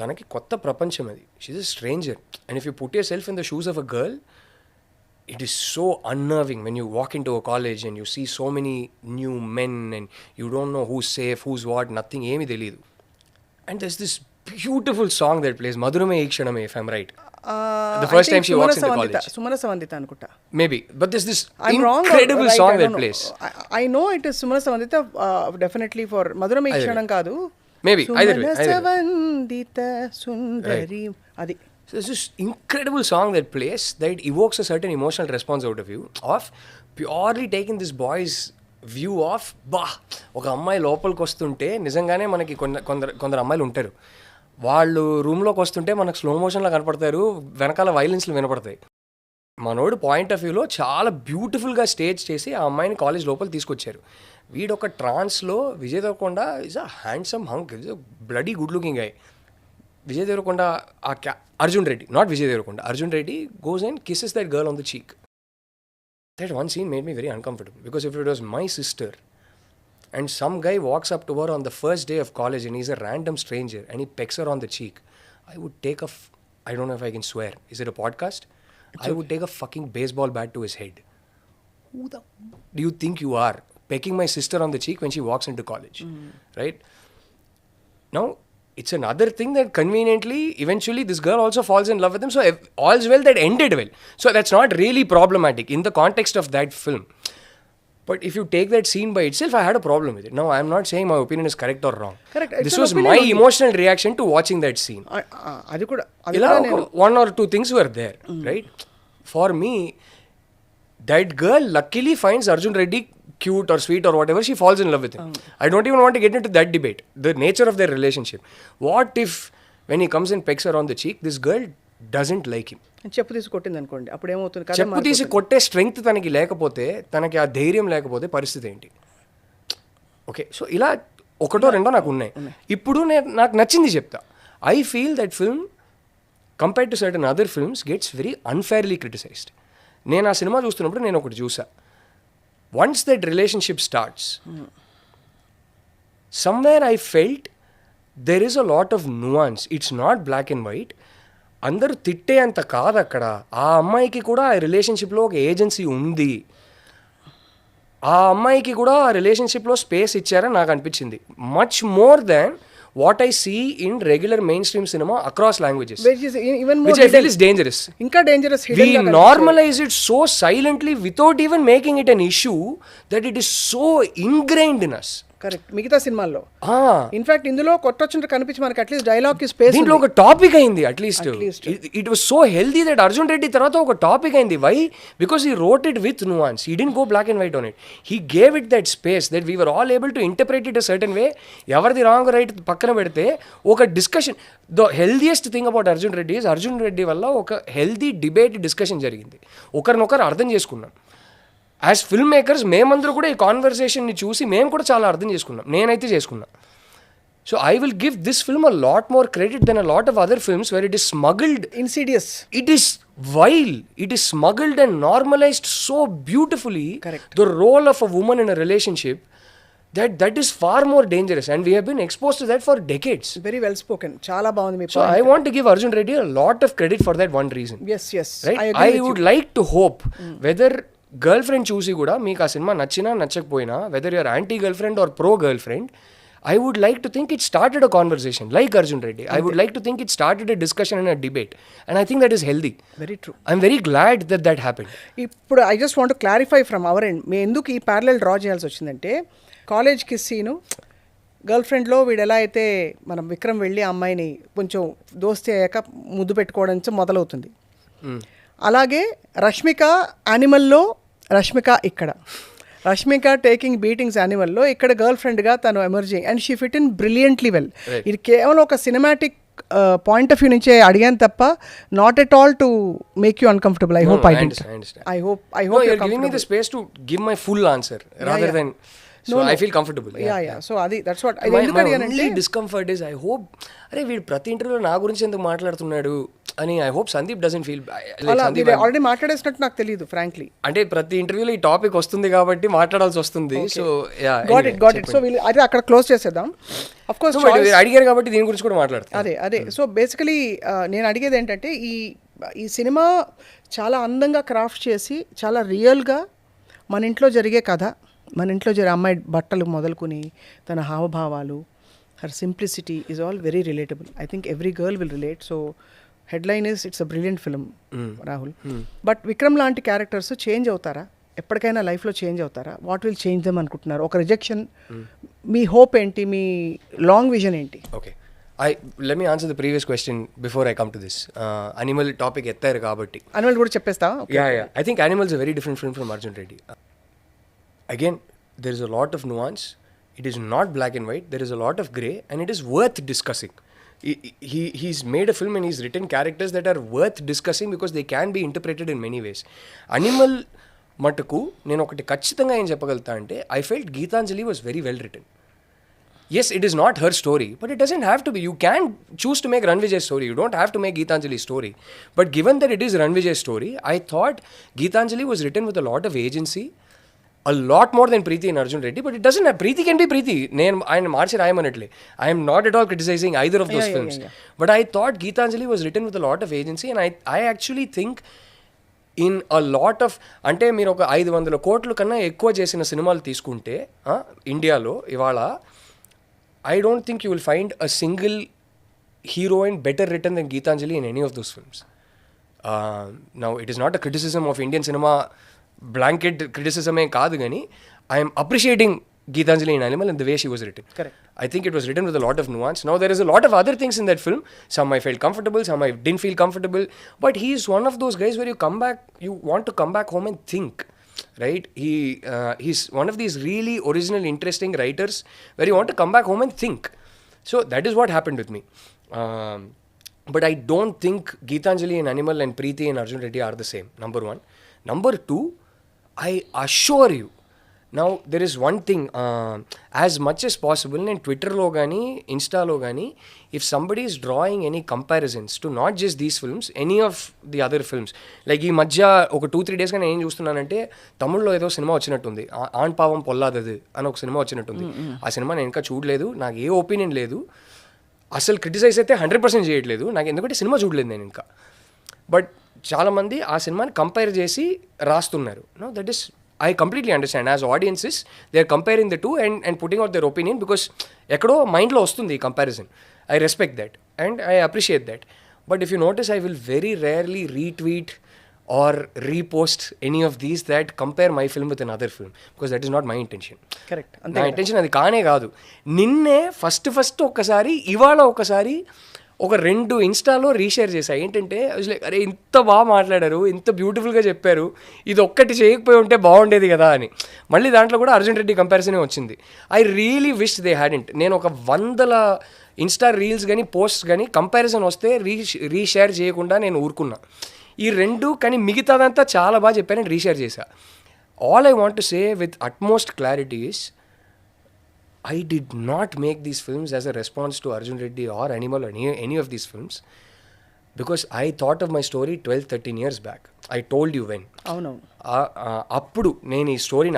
తనకి కొత్త ప్రపంచం అది. She's a stranger, and if you put yourself in the shoes of a girl, it is so unnerving when you walk in to a college and you see so many new men and you don't know who's safe, who's what, nothing, ఏమీ తెలియదు. And there is this beautiful song that plays, మధురమే ఈ క్షణమే, if I'm right. The first time she walks into college. Sumana Savandita anukunta. Maybe, but there's this incredible song that plays. I know it is Sumana Savandita, definitely for Madhurame ఈ క్షణం కాదు. Maybe either way. Adi. So there's this incredible song that plays that evokes a certain emotional response out of you, of purely taking this boy's view of, ఒక అమ్మాయి లోపలికి వస్తుంటే నిజంగానే మనకి కొందరు అమ్మాయిలు ఉంటారు, వాళ్ళు రూమ్లోకి వస్తుంటే మనకు స్లో మోషన్లో కనపడతారు, వెనకాల వైలెన్స్లు వినపడతాయి. మనోడు పాయింట్ ఆఫ్ వ్యూలో చాలా బ్యూటిఫుల్గా స్టేజ్ చేసి ఆ అమ్మాయిని కాలేజ్ లోపల తీసుకొచ్చారు. వీడొక ట్రాన్స్లో Vijay Deverakonda is a handsome hunk, is a bloody good looking guy. Vijay Deverakonda Arjun Reddy, not Vijay Deverakonda, Arjun Reddy goes and kisses that girl on the cheek. That one scene made me very uncomfortable, because if it was my sister and some guy walks up to her on the first day of college and he's a random stranger and he pecks her on the cheek, I would take I don't know if I can swear, is it a podcast? I would take a fucking baseball bat to his head. Who the do you think you are, pecking my sister on the cheek when she walks into college? Right? Now, it's another thing that conveniently, eventually, this girl also falls in love with him. So, all's well that ended well. So, that's not really problematic in the context of that film. But if you take that scene by itself, I had a problem with it. Now, I'm not saying my opinion is correct or wrong. Correct. It's This an was opinion my only. emotional reaction to watching that scene. అది కూడా ఇలా one or two things were there, right? For me, that girl luckily finds Arjun Reddy cute or sweet or whatever, she falls in love with him. I don't even want to get into that debate, the nature of their relationship. What if when he comes and pecks her on the cheek, this girl doesn't like him? చెప్పు తీసి కొట్టింది అనుకోండి, అప్పుడు ఏమవుతుంది? కథ చెప్పు తీసి కొట్టే స్ట్రెంగ్త్ తనకి లేకపోతే, తనకి ఆ ధైర్యం లేకపోతే పరిస్థితి ఏంటి? ఓకే, సో ఇలా ఒకటో రెండో నాకు ఉన్నాయి. ఇప్పుడు నాకు నచ్చింది చెప్తా. I feel that film compared to certain other films gets very unfairly criticized. నేను ఆ సినిమా చూస్తున్నప్పుడు నేను ఒకటి చూసా. Once that relationship starts, somewhere I felt there is a lot of nuance. It's not black and white. అందరూ తిట్టే అంత కాదు అక్కడ. ఆ అమ్మాయికి కూడా ఆ రిలేషన్షిప్లో ఒక ఏజెన్సీ ఉంది. ఆ అమ్మాయికి కూడా ఆ రిలేషన్షిప్లో స్పేస్ ఇచ్చారని నాకు అనిపించింది. Much more than what I see in regular mainstream cinema across languages, which I feel is dangerous. ఇంకా dangerous. We normalize it so silently without even making it an issue that it is so ingrained in us. Correct. మిగతా సినిమాల్లో in fact ఇందులో కొట్టొచ్చుంటే కనిపించి మనకి at least dialogue కి space దీంట్లో ఒక topic అయింది. At least it was so healthy that Arjun Reddy తర్వాత ఒక టాపిక్ అయింది. Why? Because he wrote it with nuance. He didn't go black and white on it. He gave it that space that we were all able to interpret it a certain way. ఎవరిది wrong right పక్కన పెడితే ఒక discussion. The healthiest thing about Arjun Reddy is Arjun Reddy వల్ల ఒక healthy debate discussion జరిగింది. ఒకరినొకరు అర్థం చేసుకున్నాం. యాజ్ ఫిల్మ్ మేకర్స్ మేమందరూ కూడా ఈ కాన్వర్సేషన్ని చూసి మేము కూడా చాలా అర్థం చేసుకున్నాం. నేనైతే చేసుకున్నా. So I will give this film a lot more credit than a lot of other films where it is smuggled. Insidious. It is vile. It is smuggled and normalized so beautifully. Correct. The role of a woman in a relationship, that is far more dangerous, and we have been exposed to that for decades. Very well spoken. చాలా బాగుంది మీ So I want to give Arjun Reddy a lot of credit for that one reason. Yes yes. Right? I would like to hope whether Girlfriend చూసి కూడా మీకు ఆ cinema నచ్చినా నచ్చకపోయినా, whether you're anti Girlfriend or pro Girlfriend, I would like to think it started a conversation like Arjun Reddy. I would like to think it started a discussion and a debate, and I think that is healthy. Very true. I'm very glad that happened. ఇప్పుడు I just want clarify from our end, మేము ఎందుకు ఈ parallel draw చేయాల్సి వచ్చిందంటే, college kiss scene girl ఫ్రెండ్లో వీడు ఎలా అయితే మనం విక్రమ్ వెళ్ళి ఆ అమ్మాయిని కొంచెం దోస్తీ అయ్యాక ముద్దు పెట్టుకోవడం నుంచి మొదలవుతుంది. అలాగే రష్మిక యానిమల్లో, రష్మిక ఇక్కడ రష్మిక టేకింగ్ బీటింగ్స్ యానిమల్లో, ఇక్కడ గర్ల్ ఫ్రెండ్గా తను emerging and she fit in brilliantly well. ఇది కేవలం ఒక సినిమాటిక్ పాయింట్ ఆఫ్ వ్యూ నుంచే అడిగాను తప్ప not at all to make you uncomfortable. I hope I hope you're giving me the space to give my full answer rather than so I feel comfortable. Yeah. So adi that's what my only discomfort is I hope అరే వీడు ప్రతి ఇంటర్వ్యూలో నా గురించి ఎందుకు మాట్లాడుతున్నాడు అని. I hope Sandeep doesn't feel already మాట్లాడేసినట్టు నాకు తెలియదు ఫ్రాంక్లీ. అంటే ప్రతి ఇంటర్వ్యూలో ఈ టాపిక్ వస్తుంది కాబట్టి మాట్లాడాల్సి వస్తుంది. So got it. సో అదే అక్కడ క్లోజ్ చేసేద్దాం. ఆఫ్ కోర్స్ అడిగారు కాబట్టి దీని గురించి కూడా మాట్లాడతాం. అదే. సో బేసికలీ నేను అడిగేది ఏంటంటే, ఈ సినిమా చాలా అందంగా క్రాఫ్ట్ చేసి చాలా రియల్గా మన ఇంట్లో జరిగే కథ, మన ఇంట్లో జరిగే అమ్మాయి బట్టలు మొదలుకొని తన హావభావాలు, her simplicity is all very relatable. I think every girl will relate. So headline is it's a brilliant film Rahul. But Vikram లాంటి క్యారెక్టర్స్ చేంజ్ అవుతారా? ఎప్పటికైనా లైఫ్లో చేంజ్ అవుతారా? వాట్ విల్ చేంజ్ దెమ్ అనుకుంటున్నారు? ఒక రిజెక్షన్, మీ హోప్ ఏంటి? మీ లాంగ్ విజన్ ఏంటి? Okay, let me answer the previous question before I come to this. Animal topic ఎత్తారు కాబట్టి అనిమల్ కూడా చెప్పేస్తా. Yeah. I think Animal is a very different film from Arjun Reddy. Again, there is a lot of nuance. It is not black and white. There is a lot of grey, and it is worth discussing. He's made a film and he's written characters that are worth discussing because they can be interpreted in many ways. Animal మటుకు నేను ఒకటి ఖచ్చితంగా ఏం చెప్పగలుగుతా అంటే, I felt Geetanjali was very well written. Yes, it is not her story, but it doesn't have to be. You can choose to make Ranvijay's story. You don't have to make Geetanjali's story. But given that it is Ranvijay's story, I thought Geetanjali was written with a lot of agency, a lot more than Preeti and Arjun Reddy. But it doesn't have. Preeti can be Preeti. I am not at all criticizing either of those films. Yeah. But I thought Geetanjali was written with a lot of agency, and I actually think in a lot of, అంటే మీరు ఒక 500 కోట్ల కన్నా ఎక్కువ చేసిన సినిమాలు తీసుకుంటే ఇండియాలో ఇవాళ, I don't think you will find a single heroine better written than Geetanjali in any of those films. Now, it is not a criticism of Indian cinema, blanket criticism kaadu gani. I'm appreciating Geetanjali in Animal and the way she was written. Correct. I think it was written with a lot of nuance. Now there is a lot of other things in that film. Some I felt comfortable, some I didn't feel comfortable. But he's one of those guys where you want to come back home and think, right? He's one of these really original, interesting writers where you want to come back home and think. So that is what happened with me. But I don't think Geetanjali in Animal and Preeti and Arjun Reddy are the same. Number one. Number two, I assure you, now there is one thing, as much as possible నేను ట్విట్టర్లో కానీ ఇన్స్టాలో కానీ if somebody is drawing any comparisons to not just these films any of the other films like ఈ మధ్య ఒక 2-3 డేస్గా నేను ఏం చూస్తున్నానంటే తమిళ్లో ఏదో సినిమా వచ్చినట్టుంది, ఆన్ పావం పొల్లాదదు అని ఒక సినిమా వచ్చినట్టుంది. ఆ సినిమా నేను ఇంకా చూడలేదు, నాకు ఏ ఒపీనియన్ లేదు, అసలు క్రిటిసైజ్ అయితే 100% చేయట్లేదు నాకు, ఎందుకంటే సినిమా చూడలేదు నేను ఇంకా. బట్ చాలామంది ఆ సినిమాని కంపేర్ చేసి రాస్తున్నారు. Know that is I completely understand. As audiences, they are comparing the two and putting out their opinion because ekkado mind lo vastundi comparison. I respect that and I appreciate that. But if you notice, I will very rarely retweet or repost any of these that compare my film with another film because that is not my intention. Correct. నా intention అది కానే కాదు. నిన్నే first ఒక్కసారి ఇవాళ ఒకసారి ఒక 2 ఇన్స్టాలో రీషేర్ చేశా. ఏంటంటే లైక్ అరే ఇంత బాగా మాట్లాడారు, ఇంత బ్యూటిఫుల్గా చెప్పారు, ఇది ఒక్కటి చేయకపోయి ఉంటే బాగుండేది కదా అని. మళ్ళీ దాంట్లో కూడా అర్జున్ రెడ్డి కంపారిజనే వచ్చింది. I really wish they hadn't. నేను ఒక 100 ఇన్స్టా రీల్స్ కానీ పోస్ట్స్ కానీ కంపారిజన్ వస్తే రీషేర్ చేయకుండా నేను ఊరుకున్నా. ఈ 2 కానీ మిగతాదంతా చాలా బాగా చెప్పారని రీషేర్ చేశా. All I want to say with utmost clarity is I did not make these films as a response to Arjun Reddy or Animal or any of these films because I thought of my story 12-13 years back. I told you when. అవునవును. అప్పుడు నేను ఈ story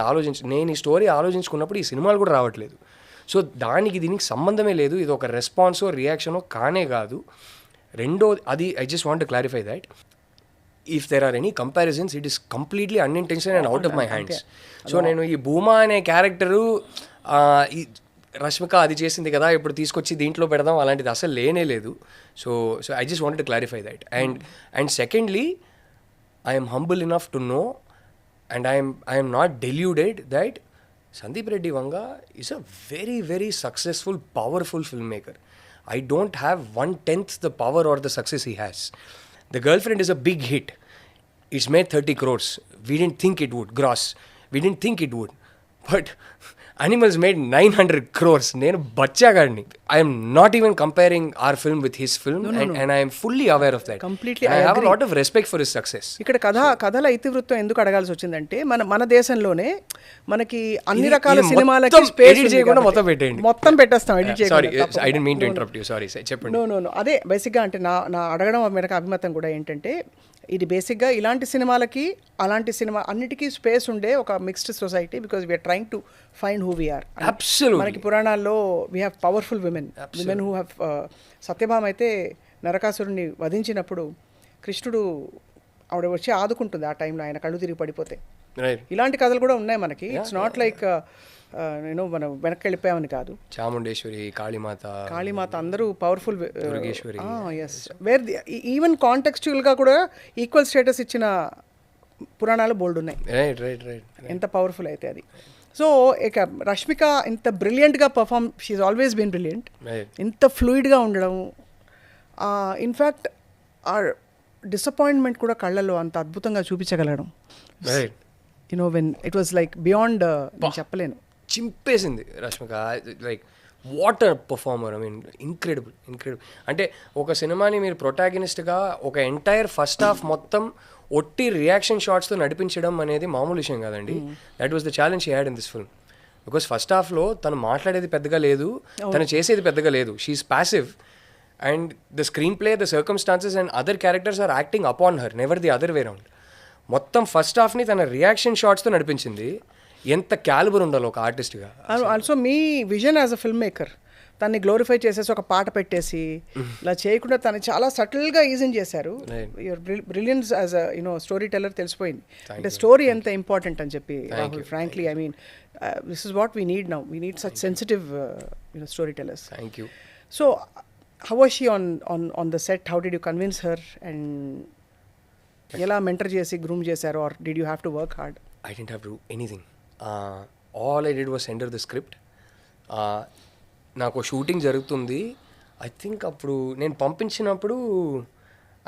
ఆలోచించుకున్నప్పుడు ఈ సినిమాలు కూడా రావట్లేదు. So దీనికి సంబంధమే లేదు, ఇది ఒక రెస్పాన్సో రియాక్షనో కానే కాదు. రెండో అది I just want to clarify that if there are any comparisons, it is completely unintentional and out of my hands. So నేను ఈ భూమా అనే క్యారెక్టరు ఈ రష్మిక అది చేసింది కదా ఇప్పుడు తీసుకొచ్చి దీంట్లో పెడదాం అలాంటిది అసలు లేనే లేదు. So I just wanted to clarify that. And secondly I'm humble enough to know and I'm not deluded that Sandeep Reddy Vanga is a very very successful powerful film maker. I don't have 1/10 the power or the success he has. The Girlfriend is a big hit. It's made 30 crores. We didn't think it would gross. We didn't think it would. But Animals made 900 crores. నేను బచ్చాగాడిని. I am not even comparing our film with his film. And I am fully aware of that. Completely. I have a lot of respect for his success. ఇక్కడ కథల ఇతివృత్తం ఎందుకు అడగాల్సి వచ్చిందంటే మన దేశంలోనే మనకి అన్ని రకాల సినిమాలకి ఎడిట్ చేయకుండా మొత్తం పెట్టేస్తాం ఎడిట్ చేయకుండా. Sorry, I didn't mean to interrupt you. Sorry, చెప్పండి. No. అదే బేసిక్గా అంటే నా అడగడం మేరకు అభిమతం కూడా ఏంటంటే ఇది బేసిక్గా ఇలాంటి సినిమాలకి అలాంటి సినిమా అన్నిటికీ స్పేస్ ఉండే ఒక mixed society because we're trying to find who we're. మనకి పురాణాల్లో we have powerful women who have Satyabhama అయితే నరకాసురుని వధించినప్పుడు కృష్ణుడు ఆవిడ వచ్చి ఆదుకుంటుంది ఆ టైంలో ఆయన కళ్ళు తిరిగి పడిపోతే. ఇలాంటి కథలు కూడా ఉన్నాయి మనకి. ఇట్స్ నాట్ లైక్ మనం వెనక్కి వెళ్ళిపోయామని కాదు. చాముండేశ్వరి, కాళీమాత అందరూ పవర్ఫుల్. ఎస్ వేర్ ఈవెన్ కాంటెక్స్చువల్గా కూడా ఈక్వల్ స్టేటస్ ఇచ్చిన పురాణాలు బోల్డ్ ఉన్నాయి. ఎంత పవర్ఫుల్ అయితే అది. సో ఇక రష్మిక ఇంత బ్రిలియంట్గా perform, she's always been brilliant. ఇంత ఫ్లూయిడ్గా ఉండడం, ఇన్ఫ్యాక్ట్ ఆ డిసప్పాయింట్మెంట్ కూడా కళ్ళల్లో అంత అద్భుతంగా చూపించగలడం. You know when it was like beyond, నేను చెప్పలేను. చింపేసింది Rashmika. Like water performer. I mean incredible. అంటే ఒక సినిమాని మీరు ప్రొటాగనిస్ట్గా ఒక ఎంటైర్ ఫస్ట్ హాఫ్ మొత్తం ఒట్టి రియాక్షన్ షాట్స్తో నడిపించడం అనేది మామూలు విషయం కాదండి. That was the challenge she had in this film. Because first హాఫ్లో తను మాట్లాడేది పెద్దగా లేదు, తను చేసేది పెద్దగా లేదు. She's passive and the screenplay, the circumstances and other characters are acting upon her, never the other way round. మొత్తం ఫస్ట్ హాఫ్ని తన రియాక్షన్ షాట్స్తో నడిపించింది. ఎంత క్యాలిబర్ ఉండాలి ఒక ఆర్టిస్ట్గా. ఆల్సో మీ vision as a film maker, తన్ని గ్లోరిఫై చేసేసి ఒక పాట పెట్టేసి ఇలా చేయకుండా తను చాలా సటిల్గా ఈజన్ చేశారు. Your brilliance as a story teller తెలిసిపోయింది. అంటే స్టోరీ ఎంత ఇంపార్టెంట్ అని చెప్పి. Frankly I mean this is what we need now. We need such sensitive story tellers. Thank you. So how was she on the set? How did you convince her? And ఎలా mentor చేసి groom చేశారు? Or did you have to work hard? I didn't have to do anything. All I did was send the script. నాకు shooting జరుగుతుంది. I think అప్పుడు నేను పంపించినప్పుడు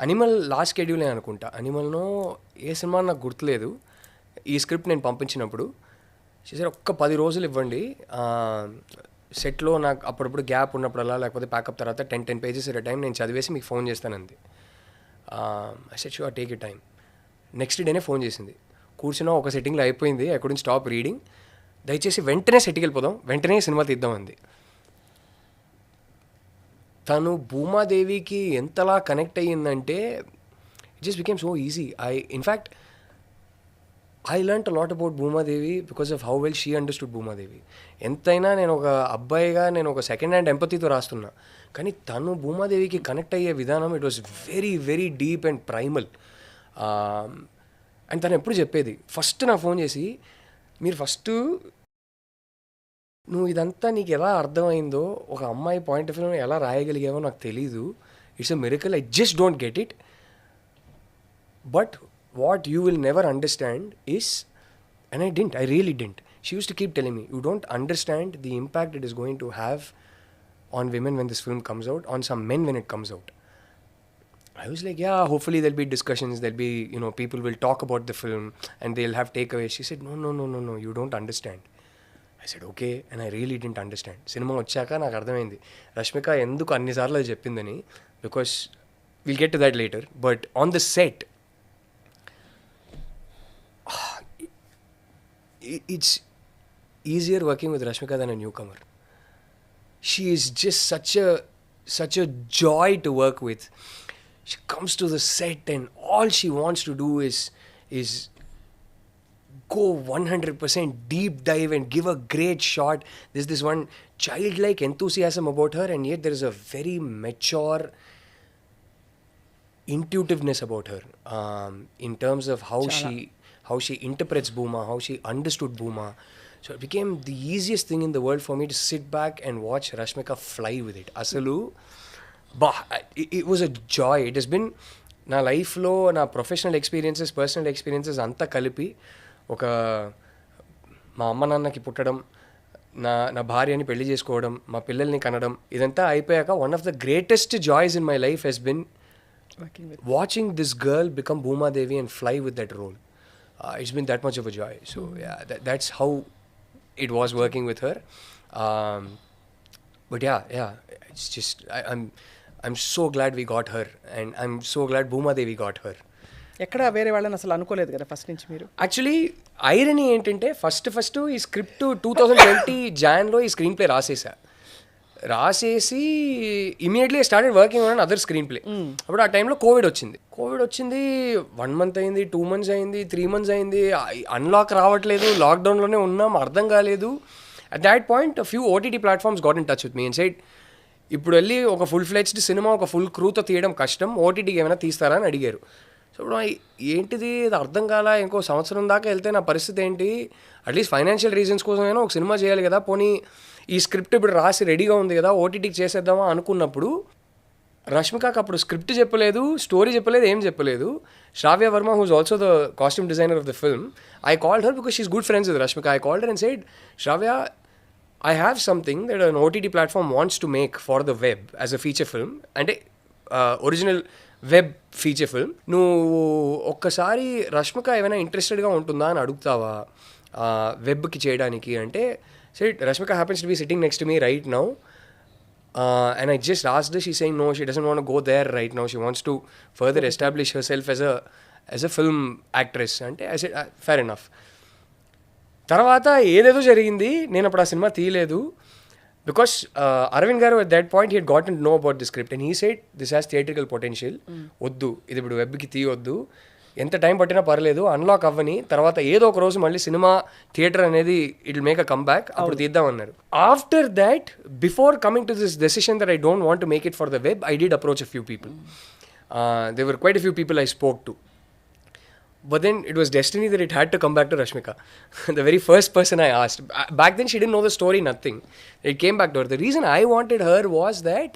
animal last షెడ్యూలే అనుకుంటా. అనిమల్నో ఏ cinema నాకు గుర్తులేదు. ఈ స్క్రిప్ట్ నేను పంపించినప్పుడు చేసారు, ఒక్క 10 రోజులు ఇవ్వండి, సెట్లో నాకు అప్పుడప్పుడు గ్యాప్ ఉన్నప్పుడల్లా లేకపోతే ప్యాకప్ తర్వాత 10 pages ఎట్ టైం నేను చదివేసి మీకు ఫోన్ చేస్తానంది. I said sure, take it time. Next డేనే ఫోన్ చేసింది. కూర్చున్నా ఒక సెట్టింగ్లో అయిపోయింది, ఐ కుడెంట్ స్టాప్ రీడింగ్. దయచేసి వెంటనే సెట్కి వెళ్ళిపోదాం, వెంటనే సినిమా తీద్దామంది. తను భూమాదేవికి ఎంతలా కనెక్ట్ అయ్యిందంటే it just became so easy. In fact I learnt lot about Bhumadevi because of how well she understood Bhumadevi. ఎంతైనా నేను ఒక అబ్బాయిగా నేను ఒక సెకండ్ హ్యాండ్ ఎంపతితో రాస్తున్నా, కానీ తను భూమాదేవికి కనెక్ట్ అయ్యే విధానం it was very very deep and primal. And తను ఎప్పుడు చెప్పేది, ఫస్ట్ నాకు ఫోన్ చేసి, మీరు ఫస్ట్ నువ్వు ఇదంతా నీకు ఎలా అర్థమైందో, ఒక అమ్మాయి పాయింట్ ఆఫ్ వ్యూ ఎలా రాయగలిగావో నాకు తెలీదు. It's a miracle, I just don't get it. But what you will never understand is, and I didn't, I really didn't. She use to keep telling me, you don't understand the impact it is going to have on women when this film comes out, on some men when it comes out. I was like, yeah, hopefully there'll be discussions, there'll be, people will talk about the film and they'll have takeaways. She said, no, you don't understand. I said, okay, and I really didn't understand. Cinema వచ్చాక నాకు అర్థమైంది రష్మిక ఎందుకు అన్నిసార్లు అది చెప్పిందని, because will get to that later. But on the set it's easier working with Rashmika than a newcomer. She is just such a joy to work with. She comes to the set and all she wants to do is go 100% deep dive and give a great shot. There's this one childlike enthusiasm about her, and yet there is a very mature intuitiveness about her, in terms of how she interprets Bhuma, how she understood Bhuma. So it became the easiest thing in the world for me to sit back and watch Rashmika fly with it. Asalu, it was a joy. It has been నా లైఫ్లో నా professional experiences, personal experiences అంతా కలిపి ఒక మా అమ్మ నాన్నకి పుట్టడం, నా భార్యని పెళ్లి చేసుకోవడం, మా పిల్లల్ని కనడం, ఇదంతా అయిపోయాక one of the greatest joys in my life he's been watching this girl become Bhuma Devi and fly with that role. It's been that much of a joy. So yeah, that's how it was working with her. But yeah, it's just I'm so glad we got her, and I'm so glad Bhuma Devi got her. ఎక్కడ వేరే వాళ్ళని అసలు అనుకోలేదు కదా first నుంచి మీరు? Actually irony ఏంటంటే first ఈ స్క్రిప్ట్ 2020 జాన్లో ఈ స్క్రీన్ ప్లే రాసేసి immediately started working on other screen play. అప్పుడు ఆ టైంలో కోవిడ్ వచ్చింది. 1 month అయింది, 2 months అయింది, 3 months అయింది, అన్లాక్ రావట్లేదు, లాక్డౌన్లోనే ఉన్నాం, అర్థం కాలేదు. At that point few OTT platforms got in touch with me and said, ఇప్పుడు వెళ్ళి ఒక ఫుల్ ఫ్లెడ్జ్డ్ సినిమా ఒక ఫుల్ క్రూతో తీయడం కష్టం, ఓటీటీకి ఏమైనా తీస్తారా అని అడిగారు. సో ఇప్పుడు ఏంటిది ఇది అర్థం కాలా, ఇంకో సంవత్సరం దాకా వెళ్తే నా పరిస్థితి ఏంటి, అట్లీస్ట్ ఫైనాన్షియల్ రీజన్స్ కోసమైనా ఒక సినిమా చేయాలి కదా, పోనీ ఈ స్క్రిప్ట్ ఇప్పుడు రాసి రెడీగా ఉంది కదా ఓటీటీకి చేసేద్దామా అనుకున్నప్పుడు రష్మికకి అప్పుడు స్క్రిప్ట్ చెప్పలేదు, స్టోరీ చెప్పలేదు, ఏం చెప్పలేదు. Shravya Varma, who's also the costume designer of the film, I called her because she's good friends with Rashmika. I called her and said, Shravya, I have something that an OTT platform wants to make for the web as a feature film, and original web feature film. నువ్వు ఒక్కసారి రష్మిక ఏమైనా ఇంట్రెస్టెడ్గా ఉంటుందా అని అడుగుతావా వెబ్కి చేయడానికి అంటే, సరే Rashmika happens to be sitting next to me right now, and I just asked, she saying no, she doesn't want to go there right now, she wants to further establish herself as a film actress అంటే I said fair enough. తర్వాత ఏదేదో జరిగింది, నేను అప్పుడు ఆ cinema తీయలేదు. Because Arvind garu at that point he had gotten to know about the script and he said this has theatrical potential, వద్దు ఇది ఇప్పుడు వెబ్కి తీయొద్దు, ఎంత టైం పట్టినా పర్లేదు, అన్లాక్ అవ్వని, తర్వాత ఏదో ఒక రోజు మళ్ళీ సినిమా థియేటర్ అనేది it will make a comeback, అప్పుడు తీద్దాం అన్నారు. After that, before coming to this decision that I don't want to make it for the web, I did approach a few people. There were quite a few people I spoke to. But then it was destiny that it had to come back to Rashmika. The very first person I asked. Back then she didn't know the story, nothing. It came back to her. The reason I wanted her was that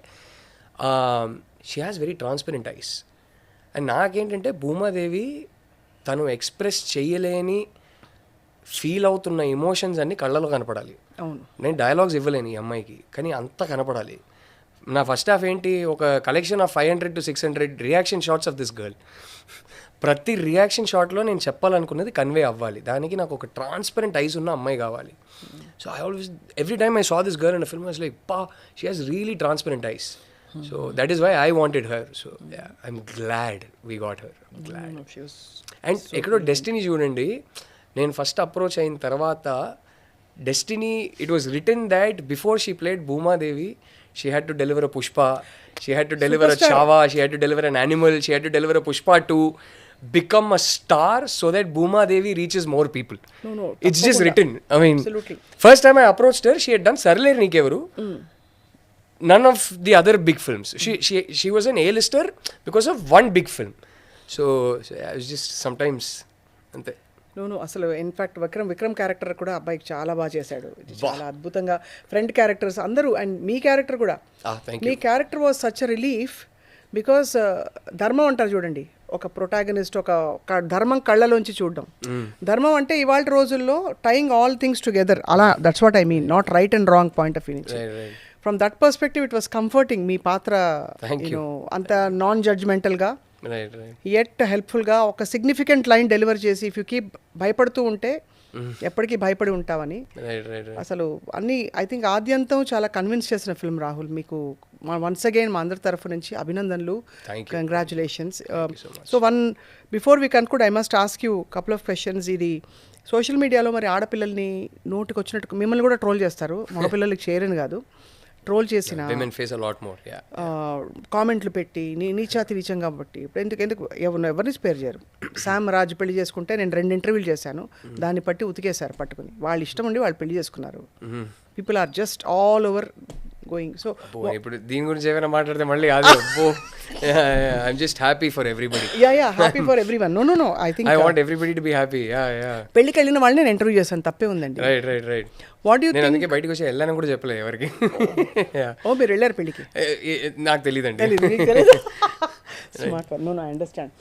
she has very transparent eyes. And naakentante Bhuma Devi tanu express cheyaleni feel అవుతున్న emotions అన్ని కళ్ళలో కనపడాలి. అవును. నేను dialogues ఇవ్వలేను ఈ అమ్మాయికి, కానీ అంతా కనపడాలి. నా ఫస్ట్ హాఫ్ ఏంటి, ఒక collection of 500 to 600 reaction shots of this girl. ప్రతి రియాక్షన్ షాట్లో నేను చెప్పాలనుకున్నది కన్వే అవ్వాలి. దానికి నాకు ఒక ట్రాన్స్పరెంట్ ఐస్ ఉన్న అమ్మాయి కావాలి. So I always, every time I saw this girl in a film, I was like, పా, she has really transparent eyes. So that is why I wanted her. So I'm glad we got her. Glad. And ఎక్కడో destiny చూడండి, నేను first approach అయిన తర్వాత destiny, it was written that before she played Bhumadevi, she had to deliver a Pushpa, she had to deliver a Chava, she had to deliver an animal, she had to deliver a Pushpa to become a star so that Bhuma Devi reaches more people. No, it's just written. I mean, absolutely. First time I approached her, she had done Sarler Nikevaru. None of the other big films. She was an A-lister because of one big film. So I was just sometimes ante. No అసలు in fact Vikram character కూడా అబ్బాయికి చాలా బాగా చేశాడు. చాలా అద్భుతంగా friend characters అందరూ, and మీ క్యారెక్టర్ కూడా, మీ character was such a relief because ధర్మం అంటారు చూడండి, ఒక ప్రొటాగనిస్ట్, ఒక ధర్మం కళ్ళలోంచి చూడడం. ధర్మం అంటే ఇవాళ రోజుల్లో టైయింగ్ ఆల్ థింగ్స్ టుగెదర్, అలా that's what I mean, not right and wrong point of view నుంచి. From that perspective it was comforting. మీ పాత్ర అంత నాన్ జడ్జ్మెంటల్గా ఎట్ హెల్ప్ఫుల్గా ఒక సిగ్నిఫికెంట్ లైన్ డెలివర్ చేసి, ఇఫ్ యూ కీప్ భయపడుతూ ఉంటే ఎప్పటికీ భయపడి ఉంటావని. అసలు అన్ని ఐ థింక్ ఆద్యంతం చాలా కన్విన్స్ చేసిన ఫిల్మ్ రాహుల్. మీకు వన్స్ అగైన్ మా అందరి తరఫు నుంచి అభినందనలు, congratulations. So before we conclude I must ask you couple of questions. ఇది సోషల్ మీడియాలో మరి ఆడపిల్లల్ని నోటికి వచ్చినట్టు మిమ్మల్ని కూడా ట్రోల్ చేస్తారు, మగపిల్లలకి చేయరని కాదు, ట్రోల్ చేసిన కామెంట్లు పెట్టి నీచాతి నీచంగా కాబట్టి ఎందుకు ఎవరిని స్పేర్ చేయరు. శామ్ రాజ్ పెళ్లి చేసుకుంటే నేను 2 ఇంటర్వ్యూలు చేశాను, దాన్ని బట్టి ఉతికేశారు పట్టుకుని. వాళ్ళు ఇష్టం ఉండి వాళ్ళు పెళ్లి చేసుకున్నారు. People are just all over going. So ఇప్పుడు దీని గురించి ఏమైనా మాట్లాడితే మళ్ళీ అది I'm just happy for everybody. Happy for everyone. No I think I want everybody to be happy. పెళ్లికి వెళ్ళిన వాళ్ళని నేను ఇంటర్వ్యూ చేశాను, తప్పే ఉందండి. రైట్. వాట్ యు నేను అందుకే బయటకు వచ్చి వెళ్ళాను కూడా చెప్పలేదు ఎవరికి. ఓ మీరు వెళ్ళారు పెళ్లికి? నాకు తెలియదండి. Smart one. No I understand.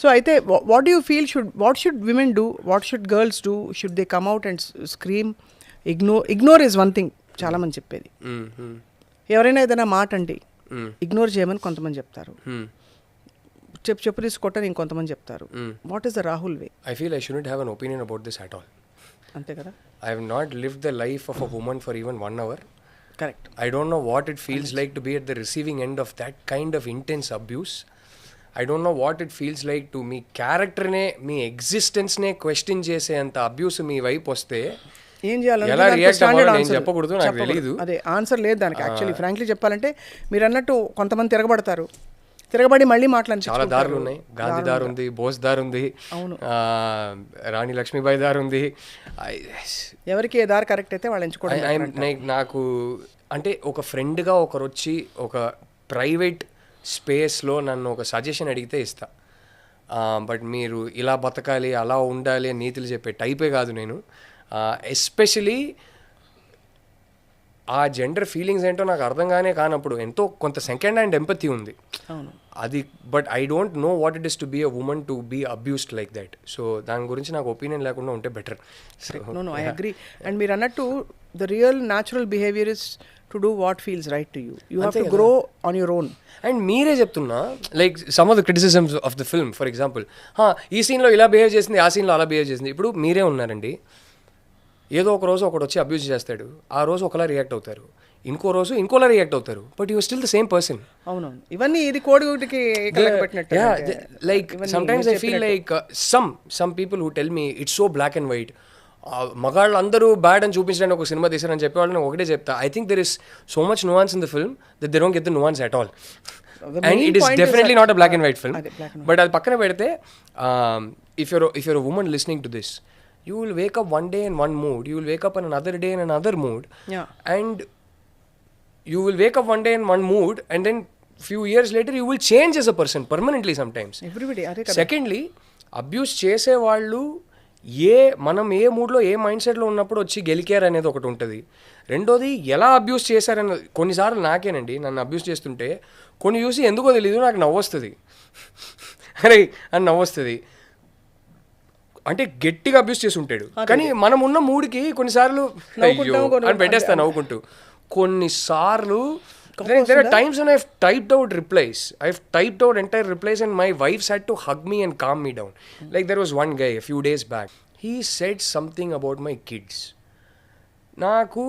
So అయితే what you feel what should women do, what should girls do? Should they come out and scream? Ignore is one thing చాలా మంది చెప్పేది. ఎవరైనా ఏదైనా మాట అండి ఇగ్నోర్ చేయమని కొంతమంది చెప్తారు, చెప్పు తీసుకోవటం ఇంకొంతమంది చెప్తారు. What is the Rahul way? I feel I shouldn't have an opinion about this at all. అంతే కదా. I have not lived the life of a woman for even 1 hour. Correct. I don't know what it feels like to be at the receiving end of that kind of intense abuse. I don't know what it feels like to మీ క్యారెక్టర్నే, మీ ఎగ్జిస్టెన్స్నే question చేసే అంత abuse మీ వైపు వస్తే ఏం చేయాలి? ఎలా రియాక్ట్ అవ్వాలో నేను చెప్పకూడదు, నాకు తెలియదు. అదే ఆన్సర్ లేదు దానికి. యాక్చువల్లీ ఫ్రాంక్లీ చెప్పాలంటే మీరు అన్నట్టు కొంతమంది తిరగబడి మళ్ళీ మాట్లాడి చాలా దారులు ఉన్నాయి. గాంధీ దారు ఉంది, బోస్ దారు ఉంది, రాణి లక్ష్మీబాయి దారు ఉంది. ఎవరికి ఏ దారి కరెక్ట్ అయితే వాళ్ళు ఎంచుకోవడం. నాకు అంటే ఒక ఫ్రెండ్గా ఒకరు వచ్చి ఒక ప్రైవేట్ స్పేస్లో నన్ను ఒక సజెషన్ అడిగితే ఇస్తా. బట్ మీరు ఇలా బతకాలి, అలా ఉండాలి అని నీతులు చెప్పే టైపే కాదు నేను. ఎస్పెషలీ ఆ జెండర్ ఫీలింగ్స్ ఏంటో నాకు అర్థంగానే కానప్పుడు ఎంతో కొంత సెకండ్ హ్యాండ్ ఎంపతి ఉంది అది. But I don't know what it is to be a women to be abused like that. So దాని గురించి నాకు ఒపీనియన్ లేకుండా ఉంటే better. No I agree. And మీరు అన్నట్టు the real natural behaviour is to do what feels right to you. You have to grow on your own. And మీరే చెప్తున్నా, like some of the criticisms of the film, for example ఈ సీన్లో ఇలా behave చేసింది, ఆ సీన్లో అలా behave చేసింది. ఇప్పుడు మీరే ఉన్నారండి, ఏదో ఒక రోజు ఒకటి వచ్చి అబ్యూజ్ చేస్తాడు, ఆ రోజు ఒకలా రియాక్ట్ అవుతారు, ఇంకో రోజు ఇంకోలా రియాక్ట్ అవుతారు, but you still the same person. అవునవును, ఇవన్నీ ఇది కోడిగుడ్డుకి like sometimes I feel like some people who tell me it's so black and white. మగాళ్ళు అందరూ బ్యాడ్ అని చూపించడానికి ఒక సినిమా తీసారని చెప్పేవాళ్ళని ఒకటే చెప్తా, I think there is so much nuance in the film that they don't get the nuance at all. And it is definitely not a black and white film. But అది పక్కన పెడితే, if you're a woman listening to this, you will wake up one day in one mood, you will wake up on another day in another mood, and you will wake up one day in one mood and then few years later you will change as a person permanently sometimes. Everybody are kada. Secondly, abuse చేసే వాళ్ళు మనం ఏ మూడ్లో ఏ mind సెట్లో ఉన్నప్పుడు వచ్చి గెలికారు అనేది ఒకటి ఉంటుంది. రెండోది ఎలా అబ్యూస్ చేశారనేది. కొన్నిసార్లు నాకేనండి నన్ను అబ్యూస్ చేస్తుంటే కొన్ని చూసి ఎందుకో తెలీదు నాకు నవ్వొస్తుంది, అరే అని నవ్వొస్తుంది. అంటే గట్టిగా అబ్యూస్ చేసి ఉంటాడు. కానీ మనం ఉన్న మూడ్కి కొన్నిసార్లు అయ్యో అని పెట్టేస్తా నవ్వుకుంటూ. కొన్నిసార్లు there are times when I've typed out replies. I've typed out entire replies and my wife's had to hug me and calm me down. Like there was one guy a few days back. He said something about my kids. నాకు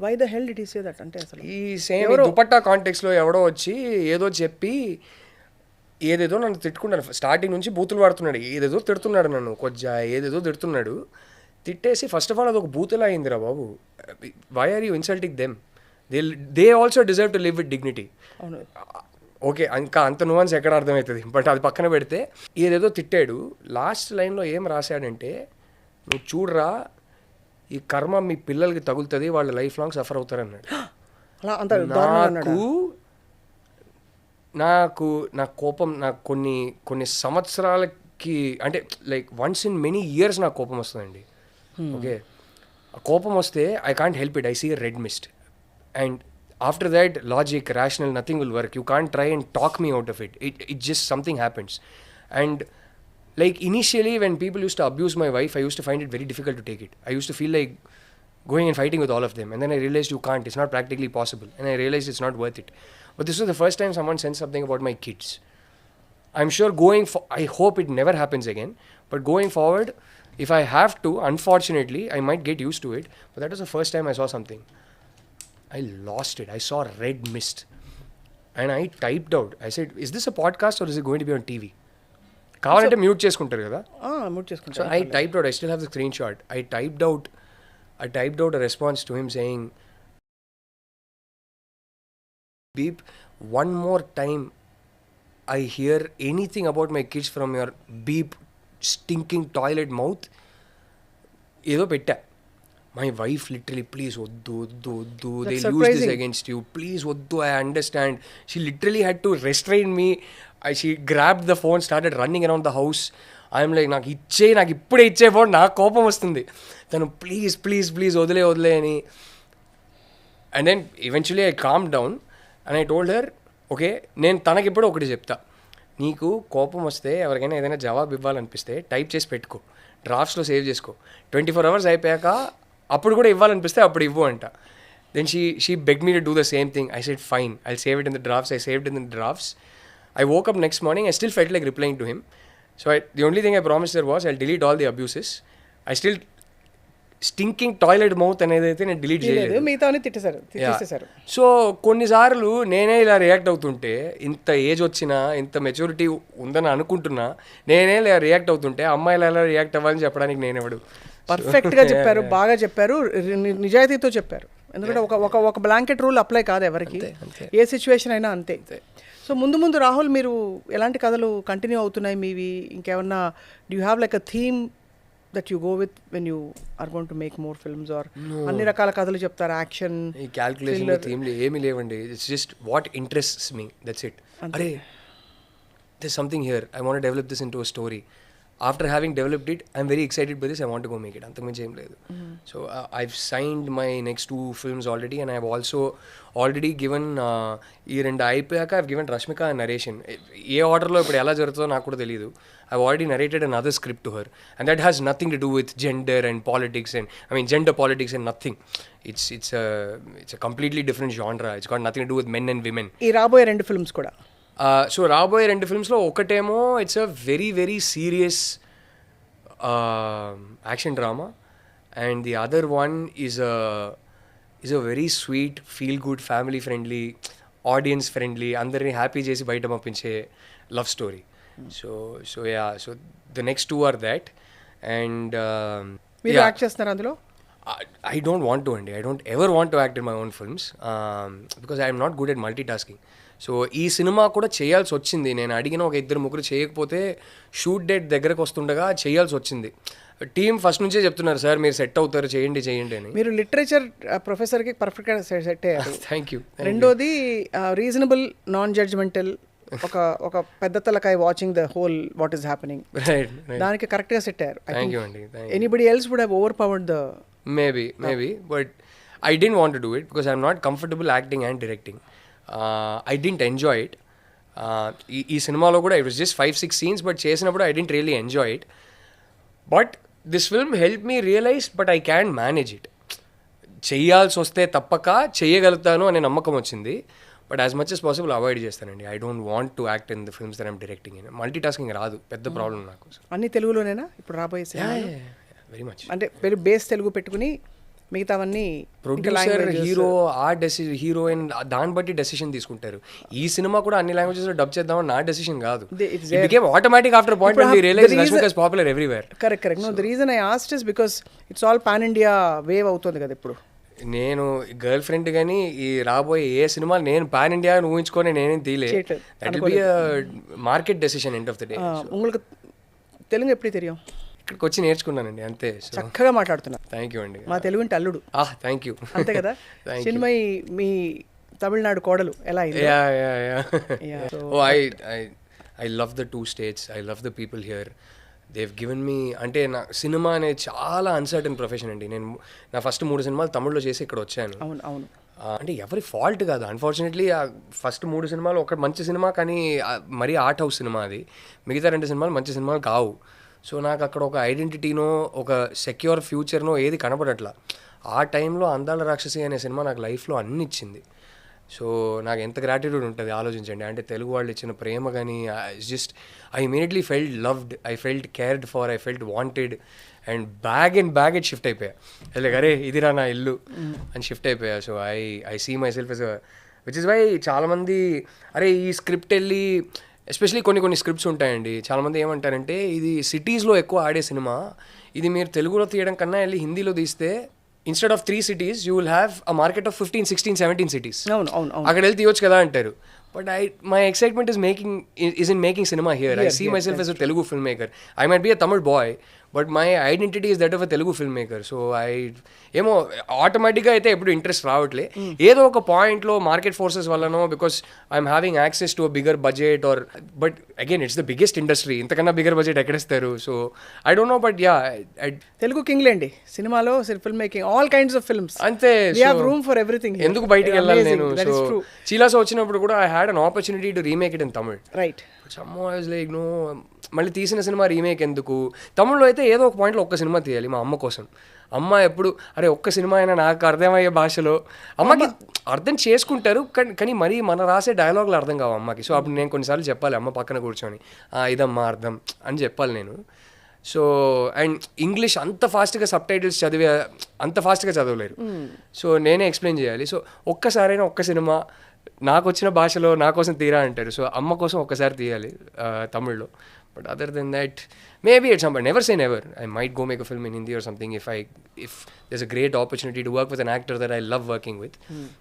why the hell did he say that అంటే అసలు ఈ same dupatta కాంటెక్స్లో ఎవడో వచ్చి ఏదో చెప్పి ఏదేదో నన్ను తిట్టుకున్నాడు. స్టార్టింగ్ నుంచి బూతులు వాడుతున్నాడు. ఏదేదో తిడుతున్నాడు నన్ను, కొద్దిగా ఏదేదో తిడుతున్నాడు. తిట్టేసి ఫస్ట్ ఆఫ్ ఆల్ అదొక బూతులా అయిందిరా బాబు. Why are you insulting them? They also deserve to live with dignity. Okay, ఇంకా అంత నువాన్స్ ఎక్కడ అర్థమవుతుంది, బట్ అది పక్కన పెడితే ఏదేదో తిట్టాడు. లాస్ట్ లైన్లో ఏం రాశాడంటే, నువ్వు చూడరా ఈ కర్మ మీ పిల్లలకి తగులుతుంది, వాళ్ళు లైఫ్ లాంగ్ సఫర్ అవుతారన్నాడు. నాకు నా కోపం నాకు కొన్ని సంవత్సరాలకి అంటే like once in many years నాకు కోపం వస్తుందండి. ఓకే, కోపం వస్తే I can't help it, I see red Mist. And after that, logic, rational, nothing will work. You can't try and talk me out of it. It just something happens. And like initially when people used to abuse my wife, I used to find it very difficult to take it. I used to feel like going and fighting with all of them. And then I realized you can't. It's not practically possible. And I realized it's not worth it. But this was the first time someone said something about my kids. I'm sure I hope it never happens again. But going forward, if I have to, unfortunately, I might get used to it. But that was the first time I saw something. I lost it. I saw red mist. And I typed out. I said, is this a podcast or is it going to be on TV? కావాలంటే mute చేసుకుంటారు కదా. Mute చేసుకుంటారు. So I typed out. I still have the screenshot. I typed out a response to him saying, beep, one more time I hear anything about my kids from your beep stinking toilet mouth. ఏదో పెట్టా. My wife literally, please, oddu, they'll use this against you. Please, oddu, I understand. She literally had to restrain me. She grabbed the phone, started running around the house. I'm like, నాకు ఇప్పుడే ఇచ్చే phone, నాకు కోపం వస్తుంది. తను please వదిలే అని. And then eventually I calm down and I told her, okay, నేను తనకిప్పుడు ఒకటి చెప్తా, నీకు కోపం వస్తే ఎవరికైనా ఏదైనా జవాబు ఇవ్వాలనిపిస్తే టైప్ చేసి పెట్టుకో, డ్రాఫ్ట్స్లో సేవ్ చేసుకో. 24 hours అయిపోయాక అప్పుడు కూడా ఇవ్వాలనిపిస్తే అప్పుడు ఇవ్వు అంట. Then she beg me to do the same thing. I said fine, I save it in the drafts. I saved in the drafts. I woke up next morning, I still felt like replying to him. So the only thing I promised her was I delete all the abuses. I still stinking toilet mouth అనేది అయితే నేను delete చేయలేదు. మిగతావన్నీ తిట్టేశారు. So కొన్నిసార్లు నేనే ఇలా react అవుతుంటే, ఇంత ఏజ్ వచ్చినా ఇంత మెచ్యూరిటీ ఉందని అనుకుంటున్నా, నేనే ఇలా రియాక్ట్ అవుతుంటే అమ్మాయిలు ఎలా రియాక్ట్ అవ్వాలని చెప్పడానికి నేనెవడు. పర్ఫెక్ట్గా చెప్పారు, బాగా చెప్పారు, నిజాయితీతో చెప్పారు. ఎందుకంటే ఒక బ్లాంకెట్ రూల్ అప్లై కాదు ఎవరికి, ఏ సిచ్యువేషన్ అయినా అంతే. సో ముందు రాహుల్, మీరు ఎలాంటి కథలు కంటిన్యూ అవుతున్నాయి మీవి? ఇంకేమన్నా do you have like a theme that you go with when you are going to make more films, or అన్ని రకాల కథలు చెప్తారు? యాక్షన్, ఈ క్యాల్కులేషన్ థీమ్లు ఏమీ లేవండి. It's just what interests me, that's it. అరే there's something here, I want to develop this into a story. After having developed it, I'm very excited by this, I want to go make it. అంతకుమించి ఏం లేదు. So I've signed my next 2 films already, and I've also already given ఈ 2 అయిపోయాక I've given Rashmika a narration. ఏ ఆర్డర్లో ఇప్పుడు ఎలా జరుగుతుందో నాకు కూడా తెలియదు. I've already narrated another script to her, and that has nothing to do with gender and politics, and I mean gender politics and nothing. It's a completely different genre. It's got nothing to do with men and women. ఈ రాబోయే 2 films కూడా so రాబోయే 2 ఫిల్మ్స్లో ఒకటేమో it's a very very serious action drama, and the other one is a very sweet, feel good, family friendly, audience friendly, అందరినీ happy చేసి బయట పంపించే love story. So the next 2 are that. And మీరు act చేస్తున్నారు అందులో? I don't want to, Andy. I don't ever want to act in my own films because I am not good at multitasking. So ఈ cinema కూడా చేయాల్సి వచ్చింది. నేను అడిగిన ఒక 2-3 చేయకపోతే షూట్ డేట్ దగ్గరకు వస్తుండగా చేయాల్సి వచ్చింది. టీమ్ ఫస్ట్ నుంచే చెప్తున్నారు, సార్ మీరు సెట్ అవుతారు, చేయండి అని. మీరు లిటరేచర్ ప్రొఫెసర్కి పర్ఫెక్ట్గా సెట్ అయ్యారు. Thank you. రెండోది రీజనబుల్, నాన్ జడ్జ్మెంటల్, ఒక పెద్ద తలకాయ watching the whole what is happening, దానికి కరెక్ట్గా సెట్ అయ్యారు. థ్యాంక్ యూ అండి. Anybody else would have overpowered the maybe but I didn't want to do it because I'm not comfortable acting and directing. I didn't enjoy it. ఈ సినిమాలో కూడా it was just 5-6 scenes, but చేసినప్పుడు I didn't really enjoy it. But this film help me realize but I can manage it. చెయ్యాల్సి వస్తే తప్పక చేయగలుగుతాను అనే నమ్మకం వచ్చింది. But as much as possible avoid చేస్తానండి. I don't want to act in the films that I'm directing in. Multi tasking రాదు, పెద్ద ప్రాబ్లం నాకు. అన్ని తెలుగులోనేనా ఇప్పుడు రాబోయే సినిమా? Very much. అంటే వెరీ బేస్ తెలుగు పెట్టుకుని మిగతావన్నీ ప్రొడ్యూసర్, హీరో, హీరోయిన్ దాన్ని బట్టి డెసిషన్ తీసుకుంటారు. ఈ సినిమా కూడా అన్ని లాంగ్వేజెస్ లో డబ్ చేద్దామని నా డెసిషన్ కాదు. It became automatic after point when we realized Rashmika is popular everywhere. Correct. No, the reason I asked is because it's all pan India wave అవుతుంది కదా ఇప్పుడు. నేను గర్ల్ ఫ్రెండ్ కానీ ఈ రాబోయే ఏ సినిమా నేను పాన్ ఇండియా ఊహించుకొని నేనేం తీలే. That will be market decision end of the day. உங்களுக்கு తెలుగు ఎప్పుడు తెలియం? ఇక్కడికి వచ్చి నేర్చుకున్నానండి అంతే. చక్కగా మాట్లాడుతున్నా. థ్యాంక్ యూ అండి. మా తెలుగు ఇంటి అల్లుడు. Thank you. అంతే కదా. చిన్మయి మీ తమిళనాడు కోడలు ఎలా అయింది? I love the two states, I love the people here. They've given me, అంటే నా సినిమా అనేది చాలా అన్సర్టన్ ప్రొఫెషన్ అండి. నేను నా ఫస్ట్ 3 సినిమాలు తమిళ్లో చేసి ఇక్కడ వచ్చాను. అవును అవును. అంటే ఎవరి ఫాల్ట్ కాదు, అన్ఫార్చునేట్లీ ఆ ఫస్ట్ 3 సినిమాలు ఒక మంచి సినిమా, కానీ మరీ ఆర్ట్ హౌస్ సినిమా అది. మిగతా 2 సినిమాలు మంచి సినిమాలు కావు. సో నాకు అక్కడ ఒక ఐడెంటిటీనో ఒక సెక్యూర్ ఫ్యూచర్నో ఏది కనపడట్లా. ఆ టైంలో అందాల రాక్షసి అనే సినిమా నాకు లైఫ్లో అన్ని ఇచ్చింది. సో నాకు ఎంత గ్రాటిట్యూడ్ ఉంటుంది ఆలోచించండి. అంటే తెలుగు వాళ్ళు ఇచ్చిన ప్రేమ కానీ just I immediately felt loved, I felt cared for, I felt wanted. And bag shift అయిపోయా. లైక్ అరే ఇదిరా నా ఇల్లు అని షిఫ్ట్ అయిపోయా. So I see myself as which is why చాలామంది అరే ఈ స్క్రిప్ట్ వెళ్ళి, ఎస్పెషలీ కొన్ని స్క్రిప్ట్స్ ఉంటాయండి, చాలామంది ఏమంటారంటే ఇది సిటీస్లో ఎక్కువ ఆడే సినిమా, ఇది మీరు తెలుగులో తీయడం కన్నా వెళ్ళి హిందీలో తీస్తే instead of 3 cities you will have a market of 15, 16, 17 cities. అక్కడ వెళ్ళి తీయొచ్చు కదా అంటారు. But my excitement is in making cinema here. I see myself as a Telugu filmmaker. I might be a Tamil boy, but my identity is that of a Telugu film maker. So ఏమో ఆటోమేటిక్గా అయితే ఎప్పుడు interest రావట్లే. ఏదో ఒక పాయింట్లో market forces వల్లనో, because I'm having access to a bigger budget or, but again it's the biggest industry, ఇంతకన్నా బిగర్ బడ్జెట్ ఎక్కడిస్తారు. So I don't know, but yeah Telugu కింగ్లే అండి సినిమాలో, film making, all kinds of films అంతే. Room for everything. ఎందుకు బయటికి వెళ్ళాలి నేను? సో చీలాసో వచ్చినప్పుడు కూడా I had an opportunity to remake it in Tamil. Right. Like no, మళ్ళీ తీసిన సినిమా రీమేక్ ఎందుకు? తమిళ్లో అయితే ఏదో ఒక పాయింట్లో ఒక్క సినిమా తీయాలి మా అమ్మ కోసం. అమ్మ ఎప్పుడు అరే ఒక్క సినిమా అయినా నాకు అర్థమయ్యే భాషలో, అమ్మకి అర్థం చేసుకుంటారు కానీ మరీ మన రాసే డైలాగులు అర్థం కావు అమ్మకి. సో అప్పుడు నేను కొన్నిసార్లు చెప్పాలి అమ్మ పక్కన కూర్చొని, ఇదమ్మా అర్థం అని చెప్పాలి నేను. సో అండ్ ఇంగ్లీష్ అంత ఫాస్ట్గా సబ్ టైటిల్స్ అంత ఫాస్ట్గా చదవలేరు. సో నేనే ఎక్స్ప్లెయిన్ చేయాలి. సో ఒక్కసారైనా ఒక్క సినిమా నాకు వచ్చిన భాషలో నా కోసం తీరా అంటారు. సో అమ్మ కోసం ఒక్కసారి తీయాలి తమిళ్లో. But other than that maybe it's but never say never. I might go make a film in Hindi or something if there's a great opportunity to work with an actor that I love working with.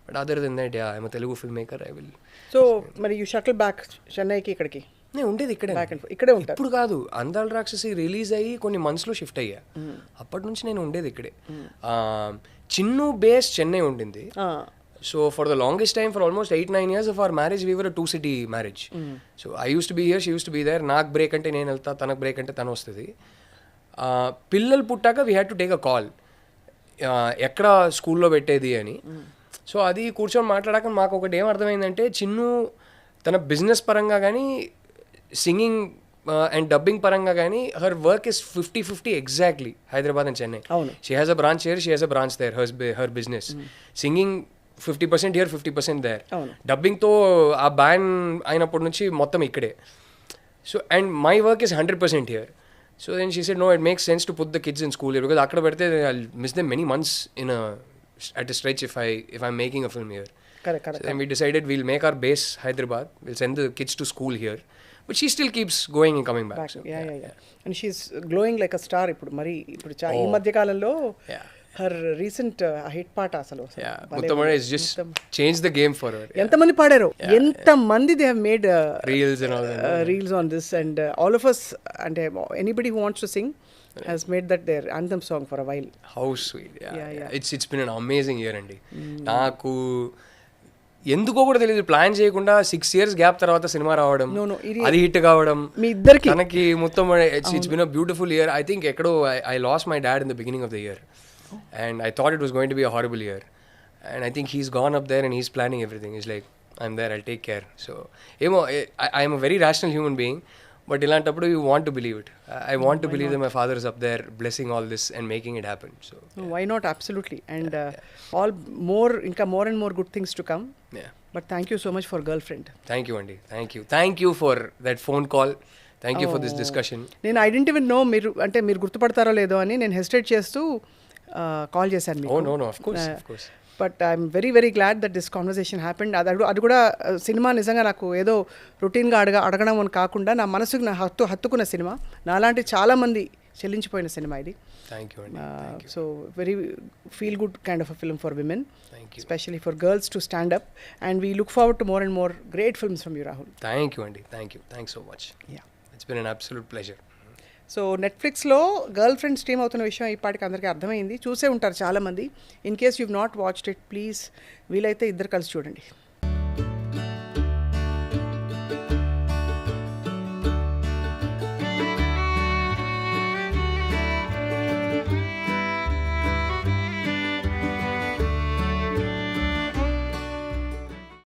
But other than that, yeah, I'm a Telugu filmmaker. I will. So మరి you shuttle back చెన్నైకి ఇక్కడికి? నేను ఉండేది ఇక్కడే ఉంటాను. ఇప్పుడు కాదు, అందాల రాక్షసి రిలీజ్ అయ్యి కొన్ని మంత్స్లో షిఫ్ట్ అయ్యా. అప్పటి నుంచి నేను ఉండేది ఇక్కడే. చిన్ను బేస్ చెన్నై ఉండింది. So for the longest time, for almost 8-9 years of our marriage, we were a 2-city marriage. So I used to be here, she used to be there. నాకు బ్రేక్ అంటే నేను వెళ్తా, తనకు బ్రేక్ అంటే తను వస్తుంది. పిల్లలు పుట్టాక we had to take a call, ఎక్కడ స్కూల్లో పెట్టేది అని. సో అది కూర్చొని మాట్లాడాక మాకు ఒకటి ఏం అర్థమైందంటే, చిన్ను తన బిజినెస్ పరంగా కానీ సింగింగ్ అండ్ డబ్బింగ్ పరంగా కానీ her work is 50-50 exactly Hyderabad and Chennai. She has a branch here, she has a branch there. Her business singing 50% here, 50% there. డబ్బింగ్తో ఆ బ్యాన్ అయినప్పటి నుంచి మొత్తం ఇక్కడే. So and my work is 100% here. So then she said no, it makes sense to put the kids in school here, because అక్కడ పెడితే I miss them many months in at a stretch if I'm making a film here. Correct. So then we decided we'll make our base Hyderabad, we'll send the kids to school here, but she still keeps going and coming back. So, yeah. And she's glowing like a star ఇప్పుడు ఈ మధ్య కాలంలో her recent hit పాట అసలు Muthamada is just changed the game for her. ఎంతమంది పాడారు, ఎంతమంది they have made reels and all that. Reels on this, and all of us, and anybody who wants to sing has made that their anthem song for a while. How sweet. Yeah. It's been an amazing year అండి. నాకు ఎందుకో కూడా తెలియదు, plan చేయకుండా 6 years gap తర్వాత cinema రావడం, అది hit కావడం, మీ ఇద్దరికి తనకి మొత్తం it's been a beautiful year. I think ఎక్కడో I lost my dad in the beginning of the year and I thought it was going to be a horrible year, and I think he's gone up there and he's planning everything. He's like, I'm there, I'll take care. So I am a very rational human being, but ఇలాంటప్పుడు you want to believe it. I want to believe that my father is up there blessing all this and making it happen. So why not, absolutely. And all more, ఇంకా more and more good things to come. But thank you so much for girlfriend. Thank you అండి, thank you for that phone call, thank you for this discussion. నేను I didn't even no మీరు అంటే మీరు గుర్తుపడతారో లేదో అని నేను hesitate చేస్తూ call చేశాను మీకు. No of course. But I'm very very glad that this conversation happened. అది కూడా సినిమా నిజంగా నాకు ఏదో రొటీన్గా అడగడం అని కాకుండా నా మనసుకు నా హత్తుకున్న సినిమా, నాలాంటి చాలామంది చెల్లించిపోయిన సినిమా ఇది. థ్యాంక్ యూ అండి. So very feel good kind of a film for women, thank you, especially for girls to stand up, and we look forward to more and more great films from you, Rahul. Thank you అండి, thanks so much. Yeah. It's been an absolute pleasure. So నెట్ఫ్లిక్స్లో girlfriend stream అవుతున్న విషయం ఇప్పటికి అందరికీ అర్థమైంది, చూసే ఉంటారు చాలామంది. In case you not watched it, please వీలైతే ఇద్దరు కలిసి చూడండి.